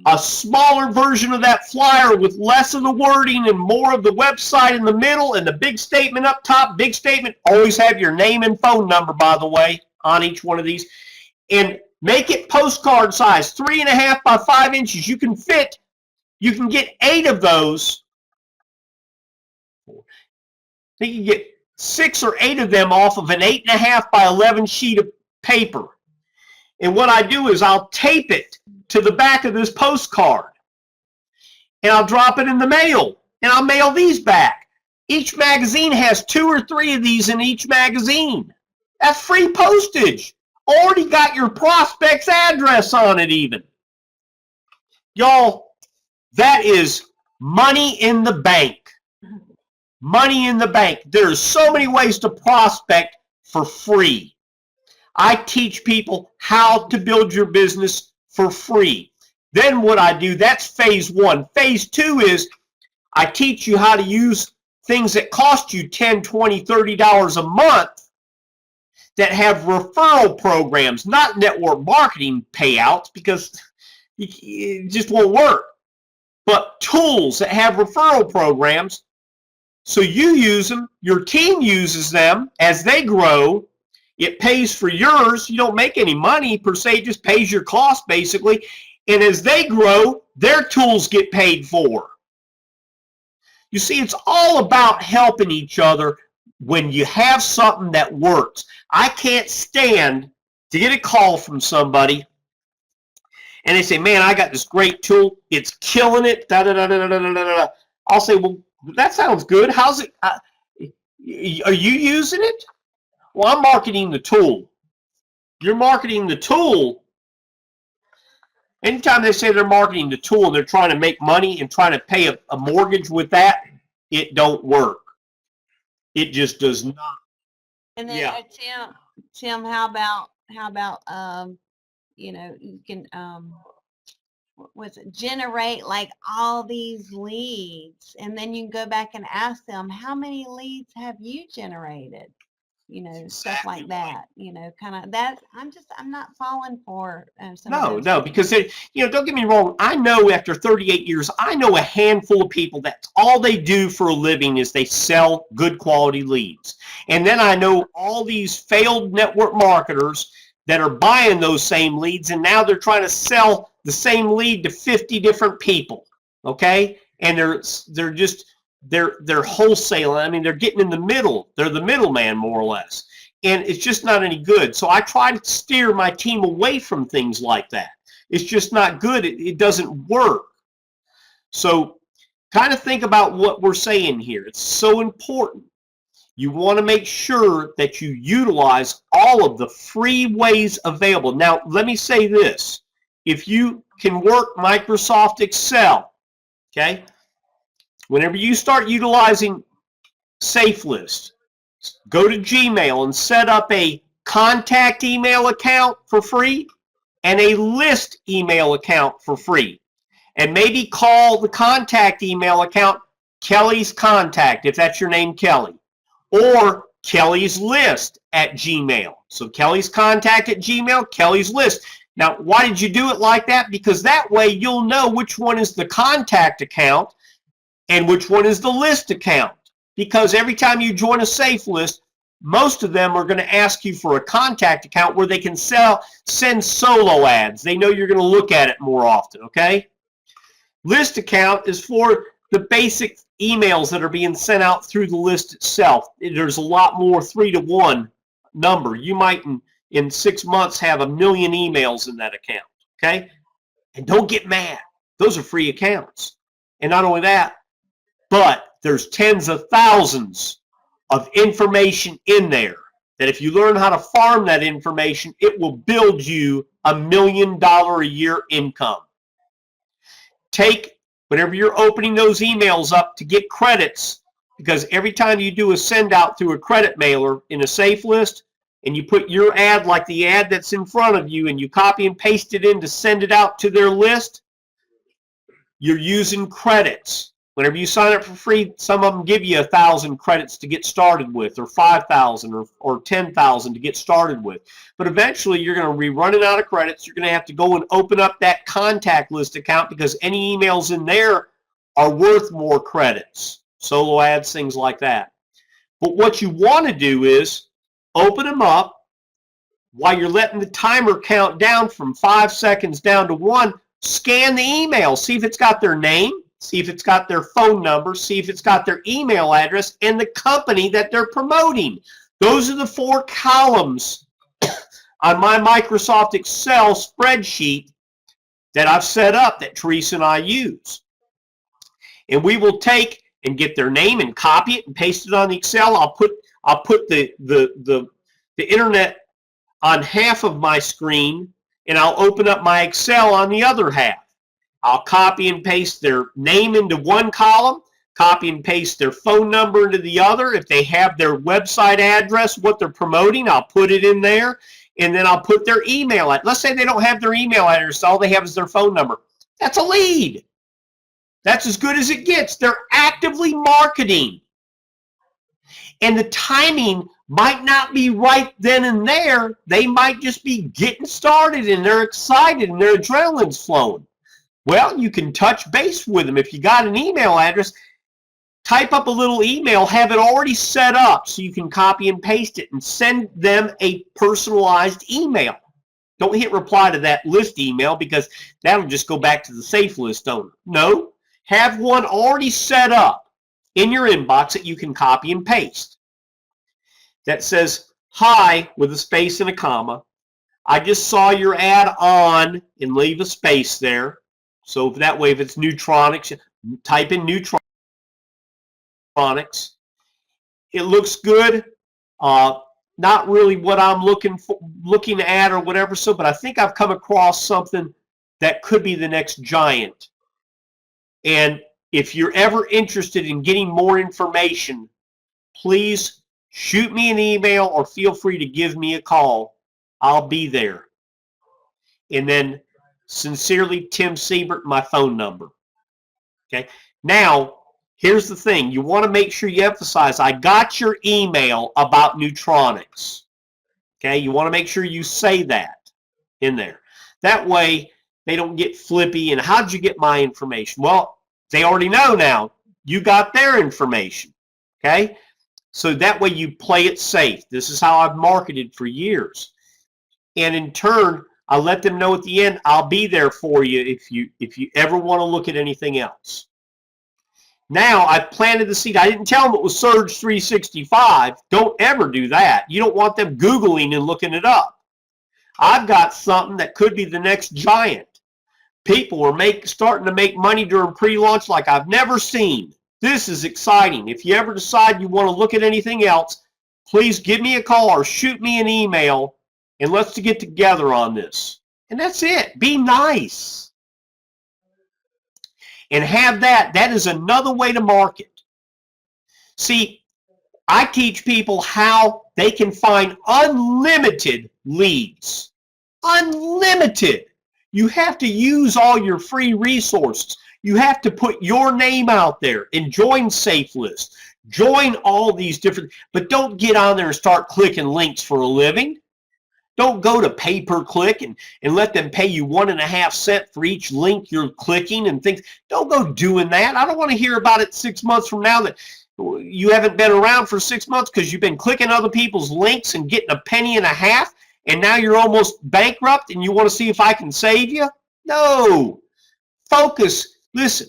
a smaller version of that flyer with less of the wording and more of the website in the middle and the big statement up top. Big statement, always have your name and phone number, by the way. on each one of these, and make it postcard size, 3.5 by 5 inches. You can get 8 of those. I think you get 6 or 8 of them off of an 8.5 by 11 sheet of paper. And what I do is I'll tape it to the back of this postcard, and I'll drop it in the mail, and I'll mail these back. Each magazine has 2 or 3 of these in each magazine. That's free postage. Already got your prospect's address on it even. Y'all, that is money in the bank. Money in the bank. There's so many ways to prospect for free. I teach people how to build your business for free. Then what I do, that's phase 1. Phase 2 is I teach you how to use things that cost you $10, $20, $30 a month that have referral programs, not network marketing payouts, because it just won't work, but tools that have referral programs. So you use them, your team uses them as they grow. It pays for yours. You don't make any money per se, it just pays your cost basically. And as they grow, their tools get paid for. You see, it's all about helping each other when you have something that works. I can't stand to get a call from somebody and they say, man, I got this great tool. It's killing it. Da, da, da, da, da, da, da. I'll say, well, that sounds good. How's it? Are you using it? Well, I'm marketing the tool. You're marketing the tool. Anytime they say they're marketing the tool and they're trying to make money and trying to pay a mortgage with that, it don't work. It just does not. And then Tim, how about you know, you can generate like all these leads, and then you can go back and ask them, how many leads have you generated? You know, stuff like that. You know, kind of that. I'm not falling for some of No, because you know, don't get me wrong. I know after 38 years, I know a handful of people that's all they do for a living is they sell good quality leads. And then I know all these failed network marketers that are buying those same leads, and now they're trying to sell the same lead to 50 different people. Okay, and they're wholesaling. I mean, they're getting in the middle. They're the middleman, more or less. And it's just not any good. So I try to steer my team away from things like that. It's just not good. It doesn't work. So kind of think about what we're saying here. It's so important. You want to make sure that you utilize all of the free ways available. Now, let me say this. If you can work Microsoft Excel, okay, whenever you start utilizing SafeList, go to Gmail and set up a contact email account for free and a list email account for free. And maybe call the contact email account Kelly's Contact, if that's your name, Kelly, or Kelly's List at Gmail. So Kelly's Contact at Gmail, Kelly's List. Now, why did you do it like that? Because that way you'll know which one is the contact account and which one is the list account. Because every time you join a safe list, most of them are going to ask you for a contact account where they can send solo ads. They know you're going to look at it more often, okay? List account is for the basic emails that are being sent out through the list itself. There's a lot more 3-to-1 number. You might in 6 months have 1 million emails in that account, okay? And don't get mad. Those are free accounts. And not only that, but there's tens of thousands of information in there that if you learn how to farm that information, it will build you $1 million a year income. Take, whenever you're opening those emails up to get credits, because every time you do a send out through a credit mailer in a safe list, and you put your ad like the ad that's in front of you, and you copy and paste it in to send it out to their list, you're using credits. Whenever you sign up for free, some of them give you 1,000 credits to get started with, or 5,000 or 10,000 to get started with. But eventually you're going to be running out of credits. You're going to have to go and open up that contact list account because any emails in there are worth more credits. Solo ads, things like that. But what you want to do is open them up, while you're letting the timer count down from 5 seconds down to 1, scan the email. See if it's got their name, see if it's got their phone number, see if it's got their email address and the company that they're promoting. Those are the 4 columns on my Microsoft Excel spreadsheet that I've set up that Teresa and I use. And we will take and get their name and copy it and paste it on the Excel. I'll put the internet on half of my screen, and I'll open up my Excel on the other half. I'll copy and paste their name into one column, copy and paste their phone number into the other. If they have their website address, what they're promoting, I'll put it in there, and then I'll put their email. Let's say they don't have their email address, all they have is their phone number. That's a lead. That's as good as it gets. They're actively marketing. And the timing might not be right then and there. They might just be getting started and they're excited and their adrenaline's flowing. Well, you can touch base with them. If you got an email address, type up a little email, have it already set up so you can copy and paste it and send them a personalized email. Don't hit reply to that list email because that'll just go back to the safe list owner. No, have one already set up in your inbox that you can copy and paste. That says, hi, with a space and a comma. I just saw your ad on, and leave a space there. So that way, if it's Neutronics, type in Neutronics. It looks good. Not really what I'm looking at or whatever. So, but I think I've come across something that could be the next giant. And if you're ever interested in getting more information, please shoot me an email or feel free to give me a call. I'll be there. And then, sincerely, Tim Sebert, my phone number. Okay. Now, here's the thing. You want to make sure you emphasize, I got your email about Neutronics. Okay. You want to make sure you say that in there. That way, they don't get flippy. And how did you get my information? Well, they already know now. You got their information. Okay. So that way you play it safe. This is how I've marketed for years. And in turn, I let them know at the end, I'll be there for you if you ever want to look at anything else. Now, I've planted the seed. I didn't tell them it was Surge 365. Don't ever do that. You don't want them Googling and looking it up. I've got something that could be the next giant. People are starting to make money during pre-launch like I've never seen. This is exciting. If you ever decide you want to look at anything else, please give me a call or shoot me an email, and let's get together on this. And that's it. Be nice. And have that. That is another way to market. See, I teach people how they can find unlimited leads. Unlimited. You have to use all your free resources. You have to put your name out there and join SafeList. Join all these different, but don't get on there and start clicking links for a living. Don't go to pay-per-click and let them pay you 1.5 cents for each link you're clicking and things. Don't go doing that. I don't want to hear about it 6 months from now that you haven't been around for 6 months because you've been clicking other people's links and getting 1.5 pennies, and now you're almost bankrupt and you want to see if I can save you. No. Focus. Listen.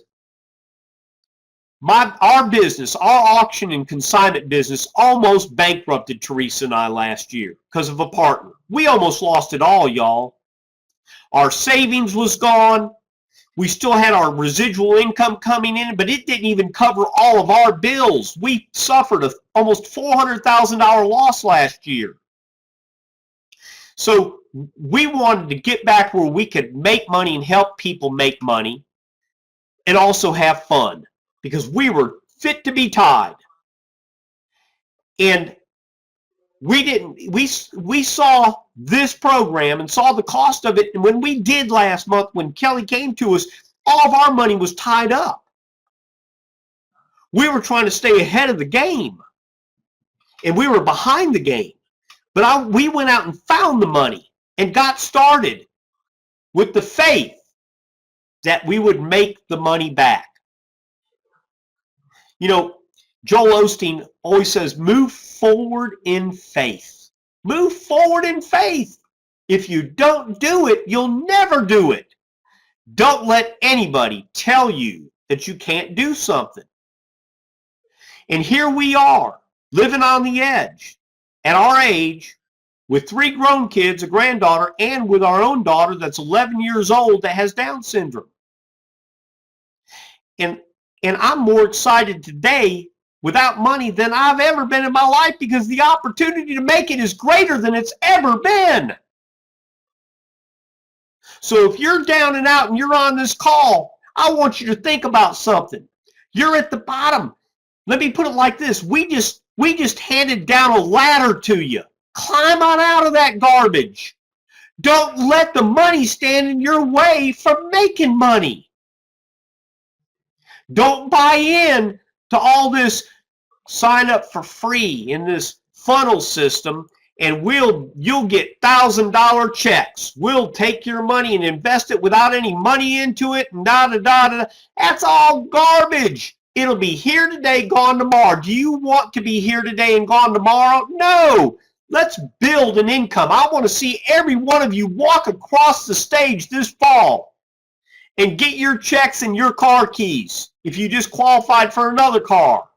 Our business, our auction and consignment business almost bankrupted Teresa and I last year because of a partner. We almost lost it all, y'all. Our savings was gone. We still had our residual income coming in, but it didn't even cover all of our bills. We suffered an almost $400,000 loss last year. So we wanted to get back where we could make money and help people make money and also have fun, because we were fit to be tied. And we saw this program and saw the cost of it. And when we did last month, when Kelly came to us, all of our money was tied up. We were trying to stay ahead of the game, and we were behind the game. But we went out and found the money and got started with the faith that we would make the money back. You know, Joel Osteen always says, move forward in faith. Move forward in faith. If you don't do it, you'll never do it. Don't let anybody tell you that you can't do something. And here we are, living on the edge at our age with 3 grown kids, a granddaughter, and with our own daughter that's 11 years old that has Down syndrome. And I'm more excited today without money than I've ever been in my life because the opportunity to make it is greater than it's ever been. So if you're down and out and you're on this call, I want you to think about something. You're at the bottom. Let me put it like this. We just handed down a ladder to you. Climb on out of that garbage. Don't let the money stand in your way from making money. Don't buy in to all this sign up for free in this funnel system and you'll get $1,000 checks. We'll take your money and invest it without any money into it and da da da da. That's all garbage. It'll be here today, gone tomorrow. Do you want to be here today and gone tomorrow? No. Let's build an income. I want to see every one of you walk across the stage this fall and get your checks and your car keys if you just qualified for another car.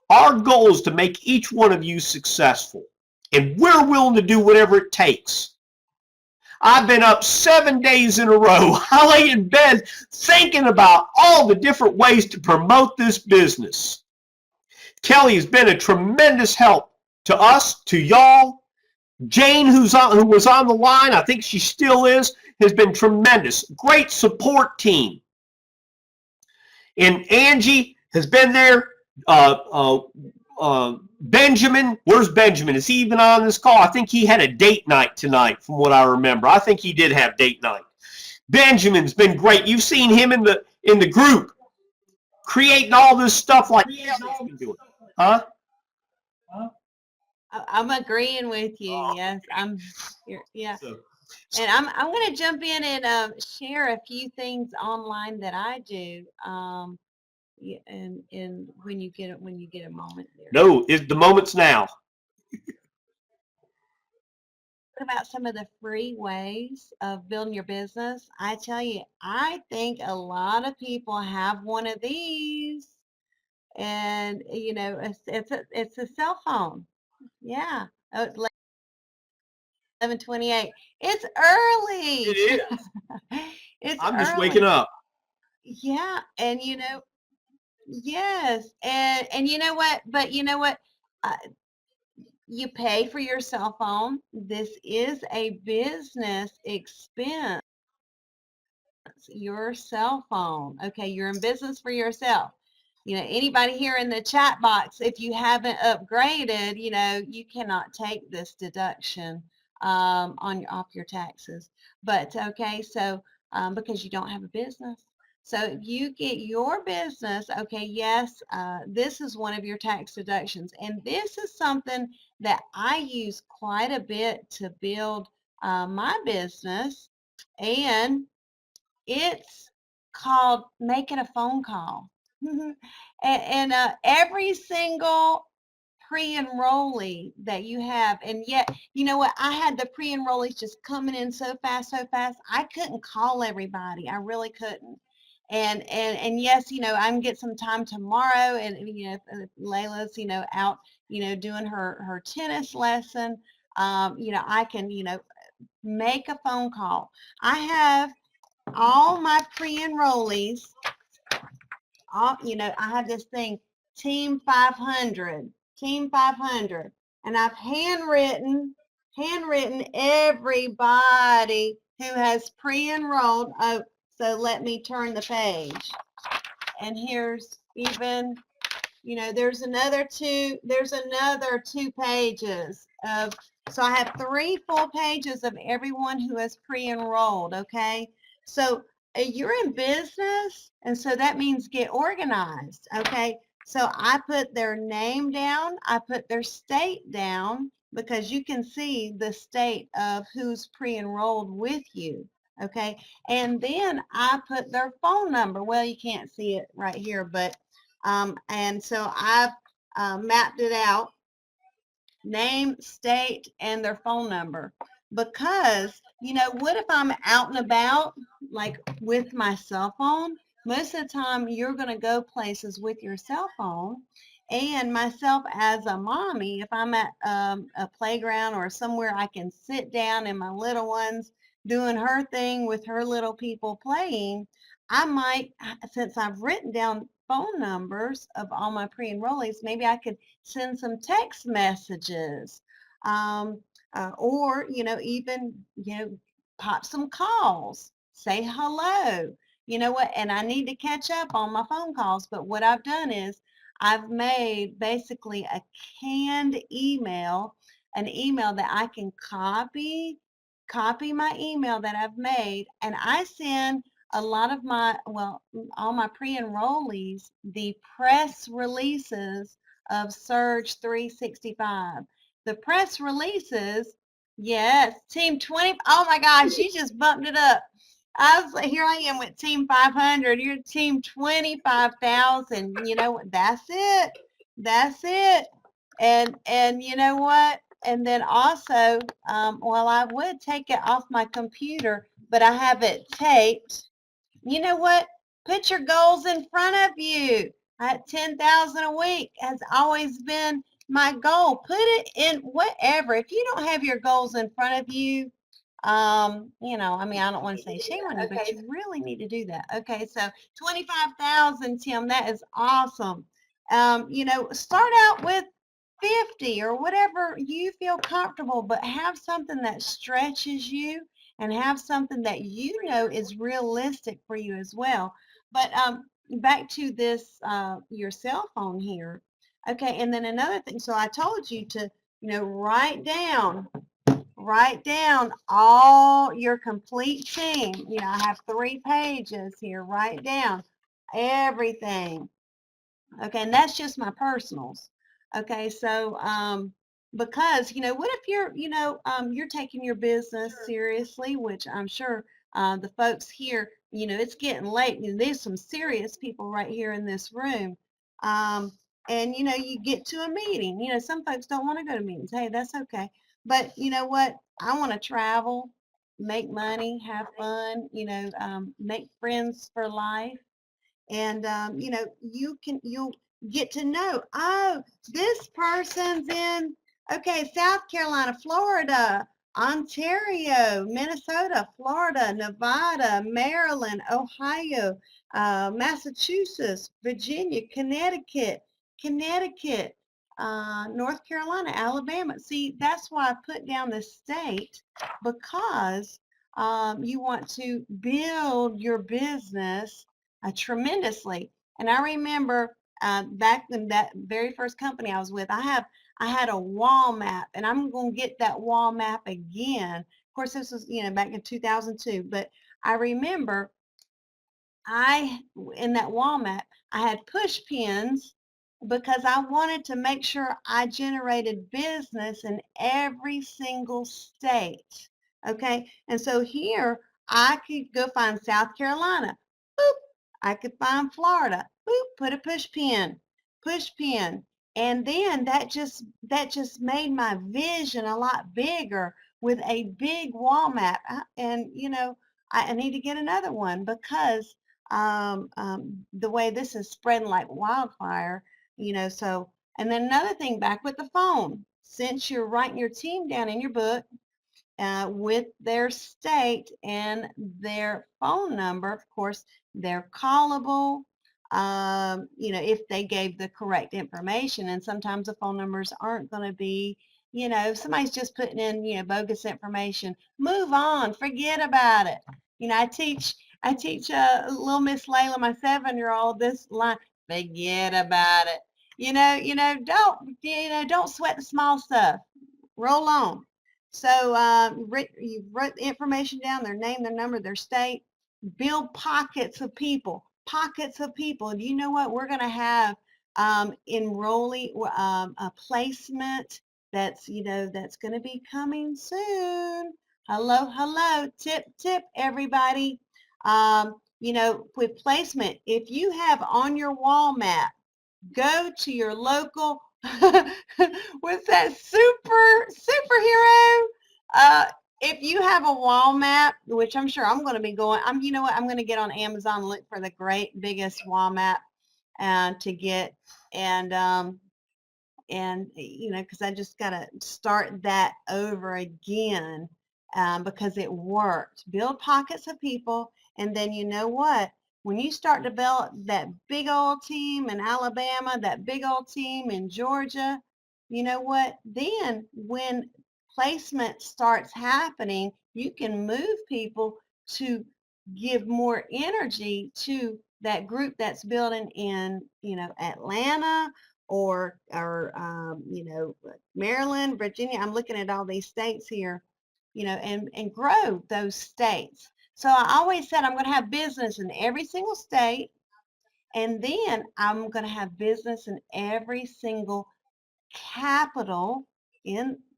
Our goal is to make each one of you successful, and we're willing to do whatever it takes. I've been up 7 days in a row. I lay in bed thinking about all the different ways to promote this business. Kelly has been a tremendous help to us, to y'all. Jane, who was on the line, I think she still is, has been tremendous. Great support team. And Angie has been there. Benjamin, where's Benjamin? Is he even on this call? I think he had a date night tonight from what I remember. I think he did have date night. Benjamin's been great. You've seen him in the group creating all this stuff like Kelly's been doing. Huh? I'm agreeing with you. Yes, yeah. And I'm going to jump in and share a few things online that I do. Yeah, and when you get a moment there. No, the moment's now. What about some of the free ways of building your business? I tell you, I think a lot of people have one of these, and you know, it's a cell phone. Yeah. Oh, 11:28. It's early. It is. It's I'm just early. waking up. Yeah, and you know, yes, and you know what? But you know what? Uh, you pay for your cell phone. This is a business expense. Your cell phone. Okay, you're in business for yourself. You know, anybody here in the chat box, if you haven't upgraded, you know, you cannot take this deduction off your taxes. But okay, so because you don't have a business. So if you get your business, okay, yes, this is one of your tax deductions. And this is something that I use quite a bit to build my business. And it's called making a phone call. And every single pre-enrollee that you have, and yet, you know what, I had the pre-enrollees just coming in so fast, I couldn't call everybody. I really couldn't. And yes, you know, I can get some time tomorrow, and you know, if Layla's, you know, out, you know, doing her tennis lesson, you know, I can, you know, make a phone call. I have all my pre-enrollees, you know, I have this thing, Team 500, and I've handwritten everybody who has pre-enrolled. Oh, so let me turn the page. And here's even, you know, there's another two pages of, so I have 3 full pages of everyone who has pre-enrolled, okay? So you're in business, and so that means get organized, okay? So I put their name down, I put their state down, because you can see the state of who's pre-enrolled with you, okay? And then I put their phone number. Well, you can't see it right here, but and so I've mapped it out. name, state, and their phone number. Because, what if I'm out and about, like with my cell phone? Most of the time, you're going to go places with your cell phone. And myself as a mommy, if I'm at a playground or somewhere I can sit down and my little one's doing her thing with her little people playing, I might, since I've written down phone numbers of all my pre-enrollees, maybe I could send some text messages, um, or even pop some calls, say hello. You know what? And I need to catch up on my phone calls. But what I've done is I've made basically a canned email, an email that I can copy my email that I've made, and I send a lot of all my pre-enrollees the press releases of Surge 365. The press releases, yes, Team 20. Oh my gosh, you just bumped it up. Here I am with Team 500. You're Team 25,000. You know what? That's it. That's it. And you know what? And then also, well, I would take it off my computer, but I have it taped. You know what? Put your goals in front of you. At 10,000 a week has always been my goal. Put it in whatever. If you don't have your goals in front of you, I mean, I don't want to say shame on you, but you really need to do that. Okay, so 25,000, Tim, that is awesome. Start out with 50 or whatever you feel comfortable, but have something that stretches you and have something that you know is realistic for you as well. But back to this, your cell phone here. Okay, and then another thing, so I told you to, write down all your complete team. I have 3 pages here. Write down everything. Okay, and that's just my personals. Okay, so because what if you're taking your business seriously, which I'm sure the folks here, it's getting late, and there's some serious people right here in this room. Um, and you get to a meeting. Some folks don't want to go to meetings. Hey, that's okay. But you know what? I want to travel, make money, have fun. Make friends for life. And you'll get to know, oh, this person's in, okay, South Carolina, Florida, Ontario, Minnesota, Florida, Nevada, Maryland, Ohio, Massachusetts, Virginia, Connecticut, North Carolina, Alabama. See, that's why I put down the state, because you want to build your business tremendously. And I remember back in that very first company I was with, I had a wall map, and I'm going to get that wall map again. Of course, this was back in 2002, but I remember in that wall map, I had push pins because I wanted to make sure I generated business in every single state. Okay, and so here I could go find South Carolina. Boop. I could find Florida. Boop. Put a push pin, and then that just made my vision a lot bigger with a big wall map. And I need to get another one because the way this is spreading like wildfire, so, and then another thing back with the phone, since you're writing your team down in your book with their state and their phone number, of course, they're callable, if they gave the correct information. And sometimes the phone numbers aren't going to be, if somebody's just putting in, bogus information, move on, forget about it. I teach little Miss Layla, my 7-year-old, this line, forget about it. Don't sweat the small stuff. Roll on. So you wrote the information down, their name, their number, their state. Build pockets of people. Pockets of people. Do you know what? We're going to have enrollee a placement that's going to be coming soon. Hello, tip, everybody. With placement, if you have on your wall map, go to your local What's that superhero? If you have a wall map, which I'm sure I'm going to be going, you know what, I'm going to get on Amazon and look for the great biggest wall map to get, and you know, because I just got to start that over again because it worked. Build pockets of people, and then you know what? When you start to build that big old team in Alabama, that big old team in Georgia, you know what? Then when placement starts happening, you can move people to give more energy to that group that's building in, you know, Atlanta or you know, Maryland, Virginia. I'm looking at all these states here, you know, and grow those states. So I always said I'm going to have business in every single state, and then I'm going to have business in every single capital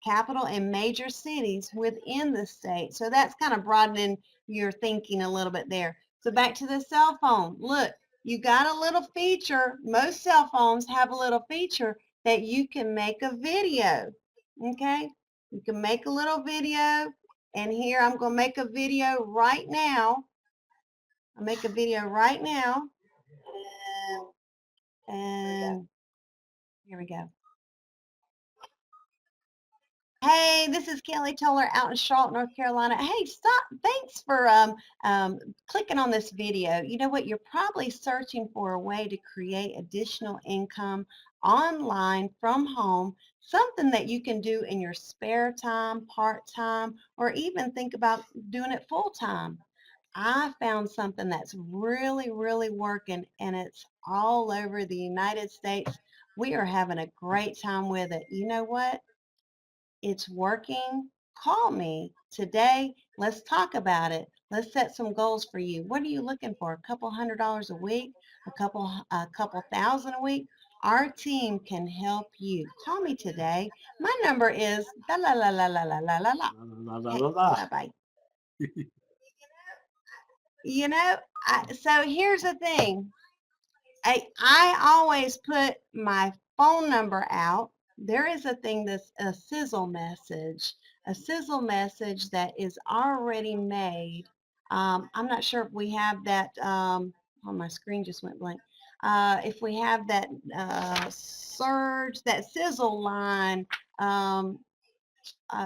capital and major cities within the state. So that's kind of broadening your thinking a little bit there. So back to the cell phone. Look, you got a little feature. Most cell phones have a little feature that you can make a video. Okay? You can make a little video. And here I'm going to make a video right now. I'll make a video right now. And here we go. Hey, this is Kelly Toller out in Charlotte, North Carolina. Hey, stop. Thanks for clicking on this video. You know what? You're probably searching for a way to create additional income online from home, something that you can do in your spare time, part-time, or even think about doing it full-time. I found something that's really, really working, and it's all over the United States. We are having a great time with it. You know what? It's working. Call me today. Let's talk about it. Let's set some goals for you. What are you looking for? A couple $100 a week? A couple thousand a week? Our team can help you. Call me today. My number is la la la la la la la la la. La, la, Hey, la, la. bye-bye. You know, so here's the thing. I always put my phone number out. There is a thing that's a sizzle message that is already made. I'm not sure if we have that. Oh, my screen just went blank. If we have that surge, that sizzle line, um,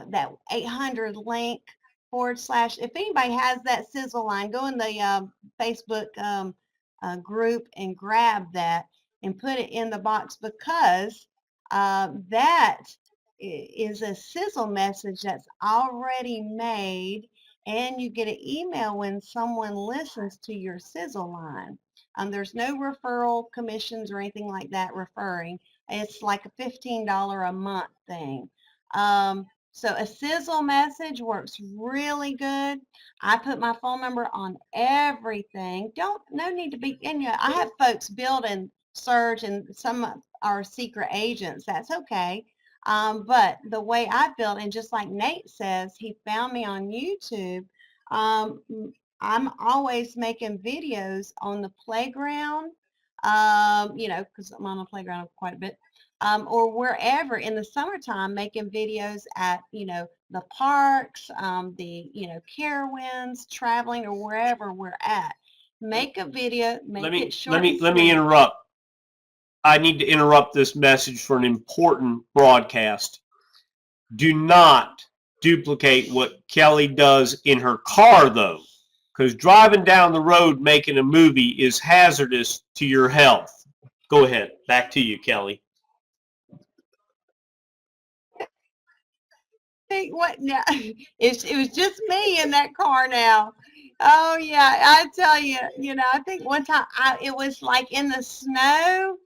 that 800 link / if anybody has that sizzle line, go in the Facebook group and grab that and put it in the box, because that is a sizzle message that's already made, and you get an email when someone listens to your sizzle line. There's no referral commissions or anything like that referring. It's like a $15 a month thing. So a sizzle message works really good. I put my phone number on everything. No need to be in you. I have folks build and search, and some are secret agents. That's okay. But the way I built, and just like Nate says, he found me on YouTube. Um, I'm always making videos on the playground, you know, because I'm on the playground quite a bit, or wherever in the summertime, making videos at, you know, the parks, the, you know, Carowinds, traveling, or wherever we're at. Make a video, make it short and Let me sweet. interrupt. I need to interrupt this message for an important broadcast. Do not duplicate what Kelly does in her car, though, because driving down the road making a movie is hazardous to your health. Go ahead. Back to you, Kelly. Hey, what now? It was just me in that car now. Oh yeah, I tell you, you know, I think one time it was like in the snow,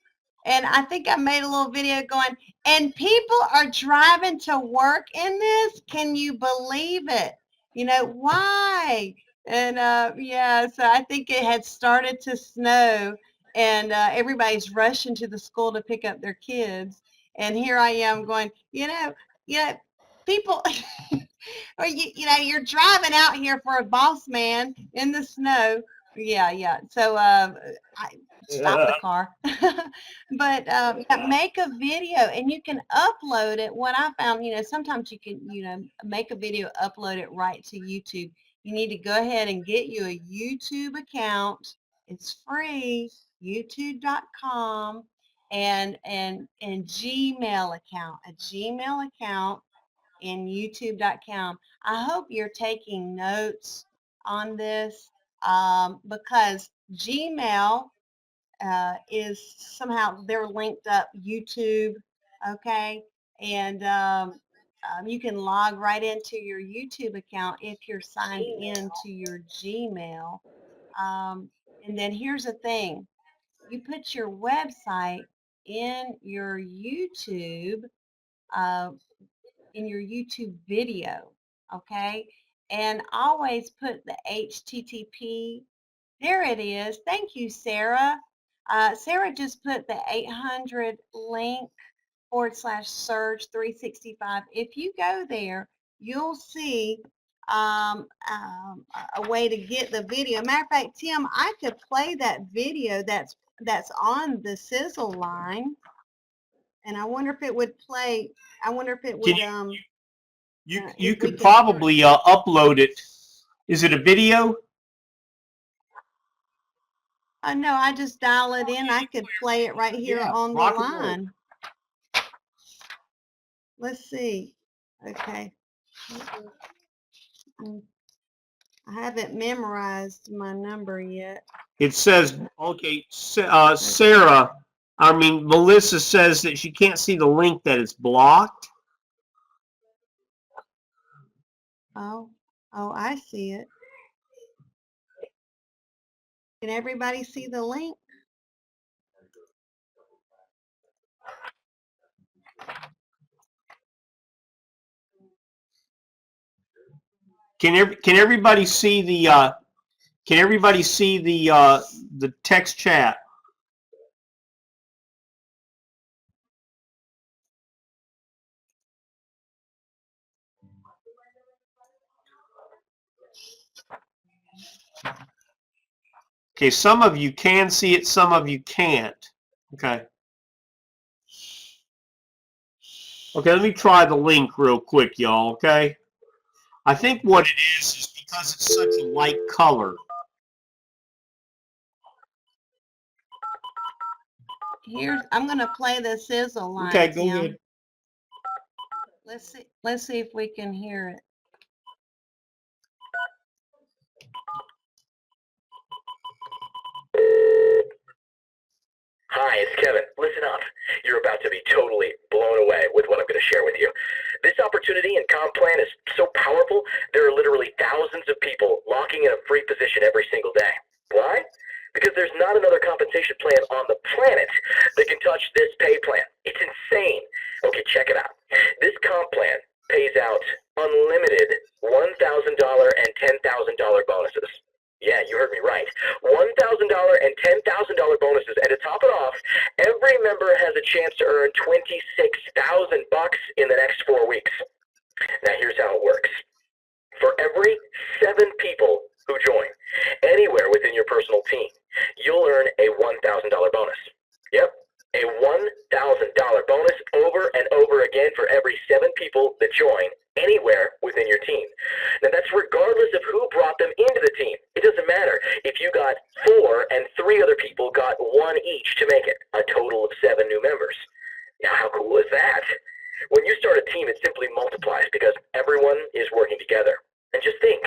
and I think I made a little video going, and people are driving to work in this. Can you believe it? You know, why? And yeah, so I think it had started to snow, and everybody's rushing to the school to pick up their kids. And here I am going, you know, people, or you know, you're driving out here for a boss man in the snow. Yeah, yeah. So stop the car. But yeah, make a video and you can upload it. What I found, sometimes you can, make a video, upload it right to YouTube. You need to go ahead and get you a YouTube account. It's free, youtube.com, and Gmail account, a Gmail account in youtube.com. I hope you're taking notes on this because Gmail is somehow they're linked up YouTube, okay? And you can log right into your YouTube account if you're signed into your Gmail. And then here's the thing. You put your website in your YouTube uh, video, okay? And always put the HTTP. There it is. Thank you, Sarah. Sarah just put the 800 link /search 365. If you go there, you'll see a way to get the video. Matter of fact, Tim, I could play that video that's on the sizzle line, and I wonder if it would play. I wonder if it would. You could probably upload it. Is it a video? No, I just dial it in. I could play it right here on the line. Let's see. Okay. I haven't memorized my number yet. It says, okay, Melissa says that she can't see the link, that it's blocked. Oh, I see it. Can everybody see the link? Can everybody see the the text chat? Okay, some of you can see it, some of you can't. Okay. Okay, let me try the link real quick, y'all, okay? I think what it is because it's such a light color. I'm going to play the sizzle line. Okay, go ahead. Let's see if we can hear it. Hi, it's Kevin. Listen up. You're about to be totally blown away with what I'm going to share with you. This opportunity and comp plan is so powerful, there are literally thousands of people locking in a free position every single day. Why? Because there's not another compensation plan on the planet that can touch this pay plan. It's insane. Okay, check it out. This comp plan pays out unlimited $1,000 and $10,000 bonuses. Yeah, you heard me right. $1,000 and $10,000 bonuses, and to top it off, every member has a chance to earn $26,000 in the next 4 weeks. Now, here's how it works. For every 7 people who join anywhere within your personal team, you'll earn a $1,000 bonus. Yep, a $1,000 bonus over and over again for every 7 people that join anywhere within your team. Now, that's regardless of who brought them into the team. It doesn't matter if you got 4 and 3 other people got 1 each to make it, a total of 7 new members. Now, how cool is that? When you start a team, it simply multiplies because everyone is working together. And just think,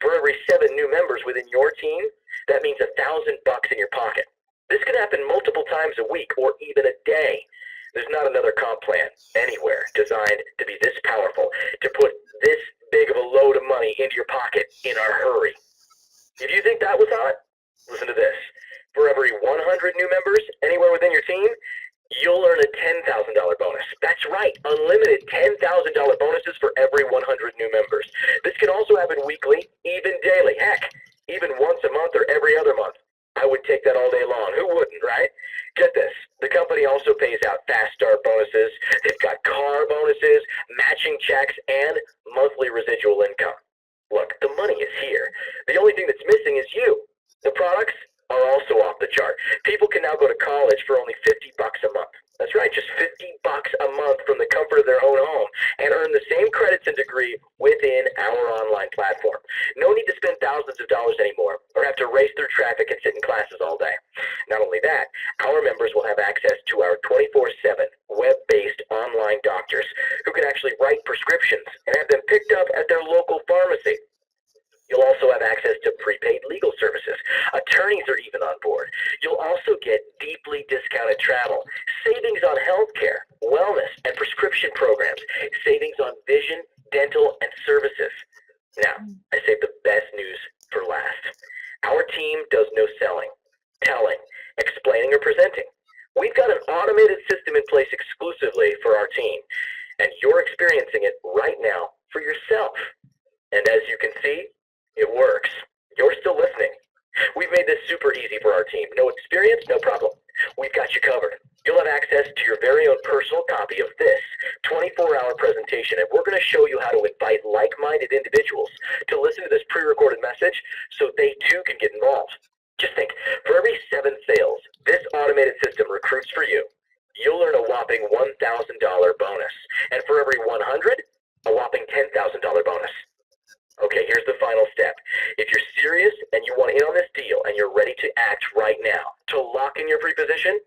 for every 7 new members within your team, that means $1,000 in your pocket. This could happen multiple times a week or even a day. There's not another comp plan anywhere designed to be this powerful, to put this big of a load of money into your pocket in a hurry. If you think that was hot, listen to this. For every 100 new members anywhere within your team, you'll earn a $10,000 bonus. That's right, unlimited $10,000 bonuses for every 100 new members. This can also happen weekly, even daily. Heck, even once a month or every other month. I would take that all day long. Who wouldn't, right? Get this. The company also pays out fast start bonuses. They've got car bonuses, matching checks, and monthly residual income. Look, the money is here. The only thing that's missing is you. The products, are also off the chart. People can now go to college for only $50 a month. That's right, just $50 a month from the comfort of their own home and earn the same credits and degree within our online platform. No need to spend thousands of dollars anymore or have to race through traffic and sit in classes all day. Not only that, our members will have access to our 24/7 web-based online doctors who can actually write prescriptions and have them picked up at their local pharmacy. You'll also have access to prepaid legal services. Attorneys are even on board. You'll also get deeply discounted travel, savings on healthcare, wellness, and prescription programs, savings on vision, dental, and services. Now, I saved the best news for last. Our team does no selling, telling, explaining, or presenting. We've got an automated system in place exclusively for our team, and you're experiencing it right now for yourself. And as you can see, it works. You're still listening. We've made this super easy for our team. No experience, no problem. We've got you covered. You'll have access to your very own personal copy of this 24-hour presentation, and we're going to show you how to invite like-minded individuals to listen to this pre-recorded message so they too can get involved. Just think, for every 7 sales this automated system recruits for you, you'll earn a whopping $1,000 bonus. And for every 100, a whopping $10,000 bonus. Okay, here's the final step. If you're serious and you want in on this deal and you're ready to act right now to lock in your free position,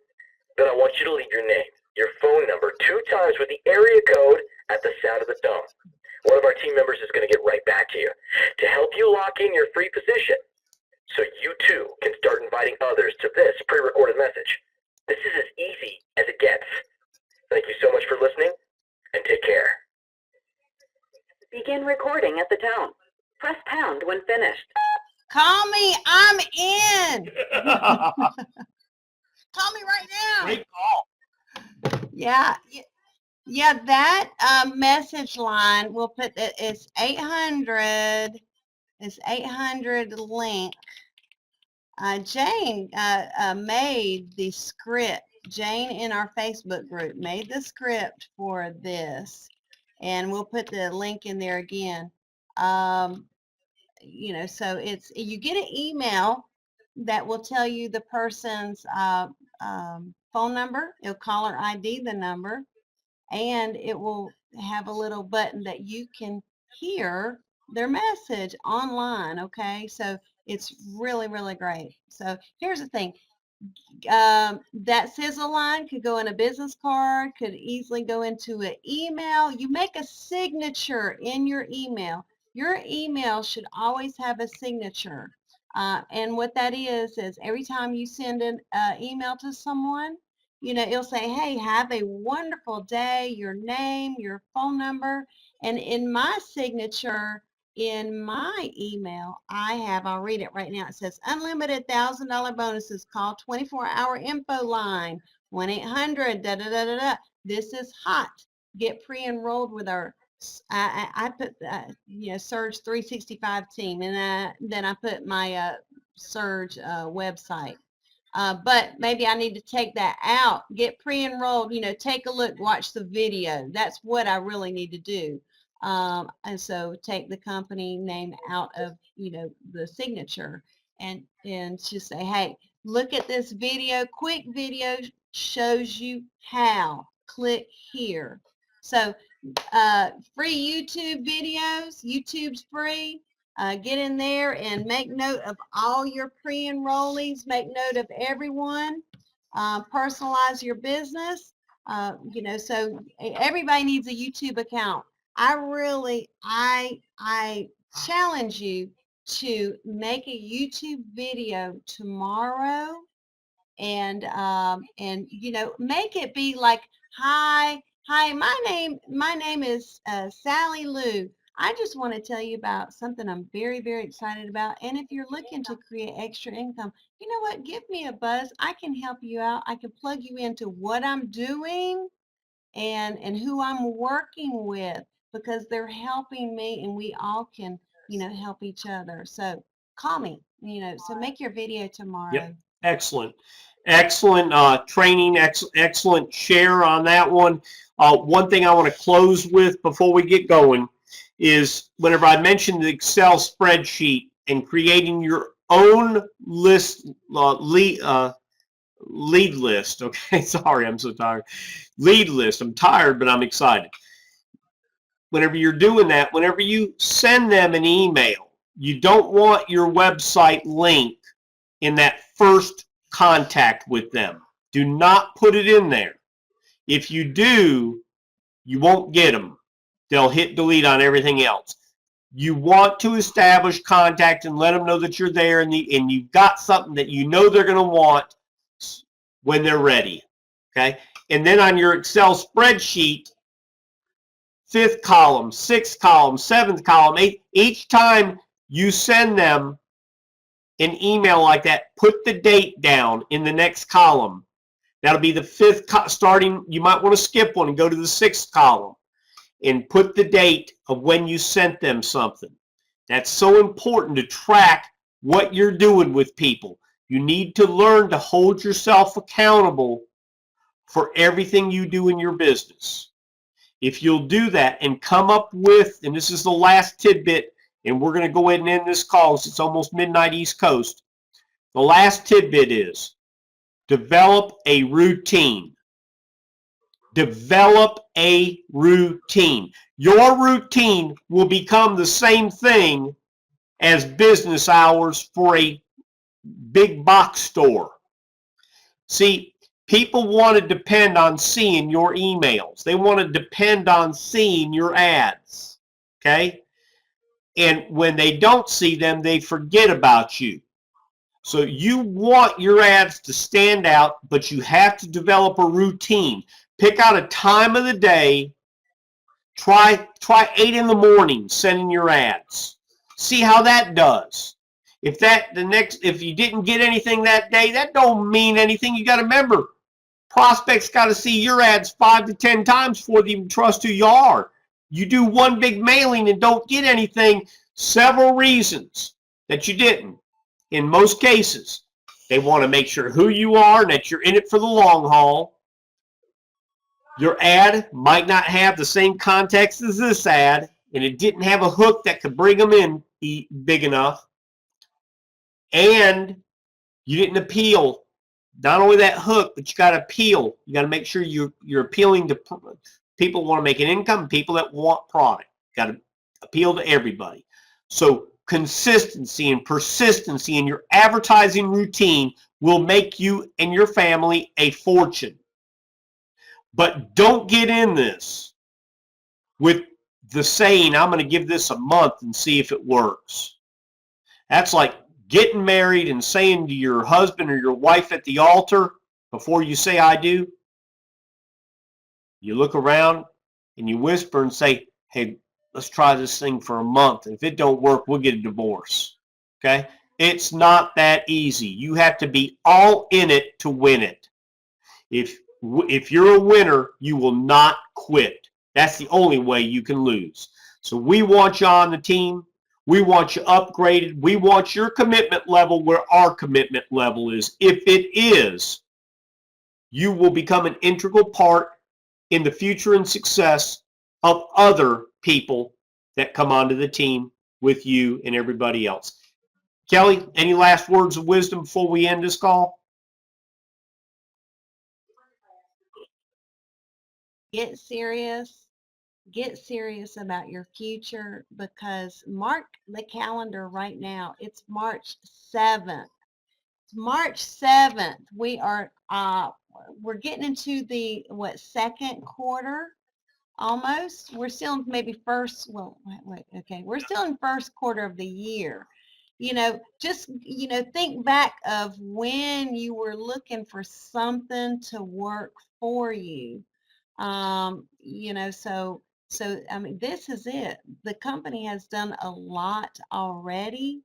then I want you to leave your name, your phone number 2 times with the area code at the sound of the tone. One of our team members is going to get right back to you to help you lock in your free position so you too can start inviting others to this pre-recorded message. This is as easy as it gets. Thank you so much for listening, and take care. Begin recording at the tone. Press pound when finished. Call me. I'm in. Call me right now. Great call. Yeah. Yeah, that message line, we'll put that, it's 800, it's 800 link. Jane made the script. Jane in our Facebook group made the script for this, and we'll put the link in there again. You know, so it's, you get an email that will tell you the person's phone number. It'll caller ID the number, and it will have a little button that you can hear their message online. Okay, so it's really, really great. So here's the thing. That sizzle line could go in a business card, could easily go into an email. You make a signature in your email. Your email should always have a signature. And what that is every time you send an email to someone, you know, it'll say, hey, have a wonderful day, your name, your phone number. And in my signature, in my email, I'll read it right now. It says, unlimited $1,000 bonuses. Call 24-hour info line, 1-800, da-da-da-da-da. This is hot. Get pre-enrolled with our, I put, you know, Surge 365 team, and then I put my Surge website. But maybe I need to take that out, get pre-enrolled, you know, take a look, watch the video. That's what I really need to do. And so take the company name out of, you know, the signature, and just say, hey, look at this video. Quick video shows you how. Click here. So free YouTube videos. YouTube's free. Get in there and make note of all your pre-enrollees. Make note of everyone. Personalize your business. You know, so everybody needs a YouTube account. I challenge you to make a YouTube video tomorrow, and you know, make it be like, hi, my name is Sally Lou. I just want to tell you about something I'm very, very excited about. And if you're looking to create extra income, you know what? Give me a buzz. I can help you out. I can plug you into what I'm doing and who I'm working with, because they're helping me, and we all can, you know, help each other. So call me, you know, so make your video tomorrow. Yep. Excellent. Excellent training, excellent share on that one. One thing I want to close with before we get going is, whenever I mentioned the Excel spreadsheet and creating your own list, lead list. Okay, sorry, I'm so tired. Lead list. I'm tired, but I'm excited. Whenever you're doing that, whenever you send them an email, you don't want your website link in that first contact with them. Do not put it in there. If you do, you won't get them. They'll hit delete on everything else. You want to establish contact and let them know that you're there, and you've got something that you know they're going to want when they're ready. Okay? And then on your Excel spreadsheet, 5th column, 6th column, 7th column, each time you send them an email like that, put the date down in the next column. That'll be the 5th starting. You might want to skip one and go to the 6th column and put the date of when you sent them something. That's so important to track what you're doing with people. You need to learn to hold yourself accountable for everything you do in your business. If you'll do that and come up with, and this is the last tidbit, and we're going to go ahead and end this call because it's almost midnight East Coast. The last tidbit is develop a routine. Develop a routine. Your routine will become the same thing as business hours for a big box store. See, people want to depend on seeing your emails. They want to depend on seeing your ads. Okay? And when they don't see them, they forget about you. So you want your ads to stand out, but you have to develop a routine. Pick out a time of the day. Try 8 in the morning sending your ads. See how that does. If you didn't get anything that day, that don't mean anything. You got to remember, prospects got to see your ads 5 to 10 times before they even trust who you are. You do one big mailing and don't get anything, several reasons that you didn't. In most cases, they want to make sure who you are and that you're in it for the long haul. Your ad might not have the same context as this ad, and it didn't have a hook that could bring them in big enough. And you didn't appeal. Not only that hook, but you got to appeal. You got to make sure you're appealing to people who want to make an income, people that want product. Got to appeal to everybody. So consistency and persistency in your advertising routine will make you and your family a fortune. But don't get in this with the saying, I'm going to give this a month and see if it works. That's like getting married and saying to your husband or your wife at the altar before you say I do. You look around and you whisper and say, hey, let's try this thing for a month. And if it don't work, we'll get a divorce. Okay? It's not that easy. You have to be all in it to win it. If you're a winner, you will not quit. That's the only way you can lose. So we want you on the team. We want you upgraded. We want your commitment level where our commitment level is. If it is, you will become an integral part in the future and success of other people that come onto the team with you and everybody else. Kelly, any last words of wisdom before we end this call? Get serious. Get serious about your future, because mark the calendar right now. It's March 7th. March 7th. We're getting into the second quarter almost. We're still in maybe first, okay. We're still in first quarter of the year. Just think back of when you were looking for something to work for you. So I mean, this is it. The company has done a lot already.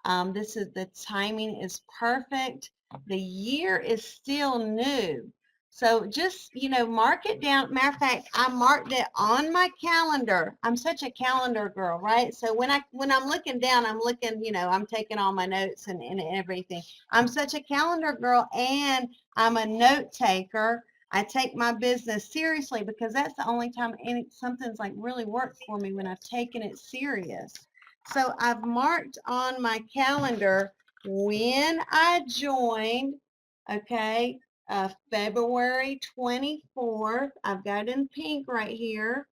The timing is perfect. The year is still new. So just, mark it down. Matter of fact, I marked it on my calendar. I'm such a calendar girl, right? So when I'm looking down, I'm looking, I'm taking all my notes and everything. I'm such a calendar girl, and I'm a note taker. I take my business seriously because that's the only time something's like really worked for me, when I've taken it serious. So I've marked on my calendar when I joined, okay, February 24th. I've got it in pink right here.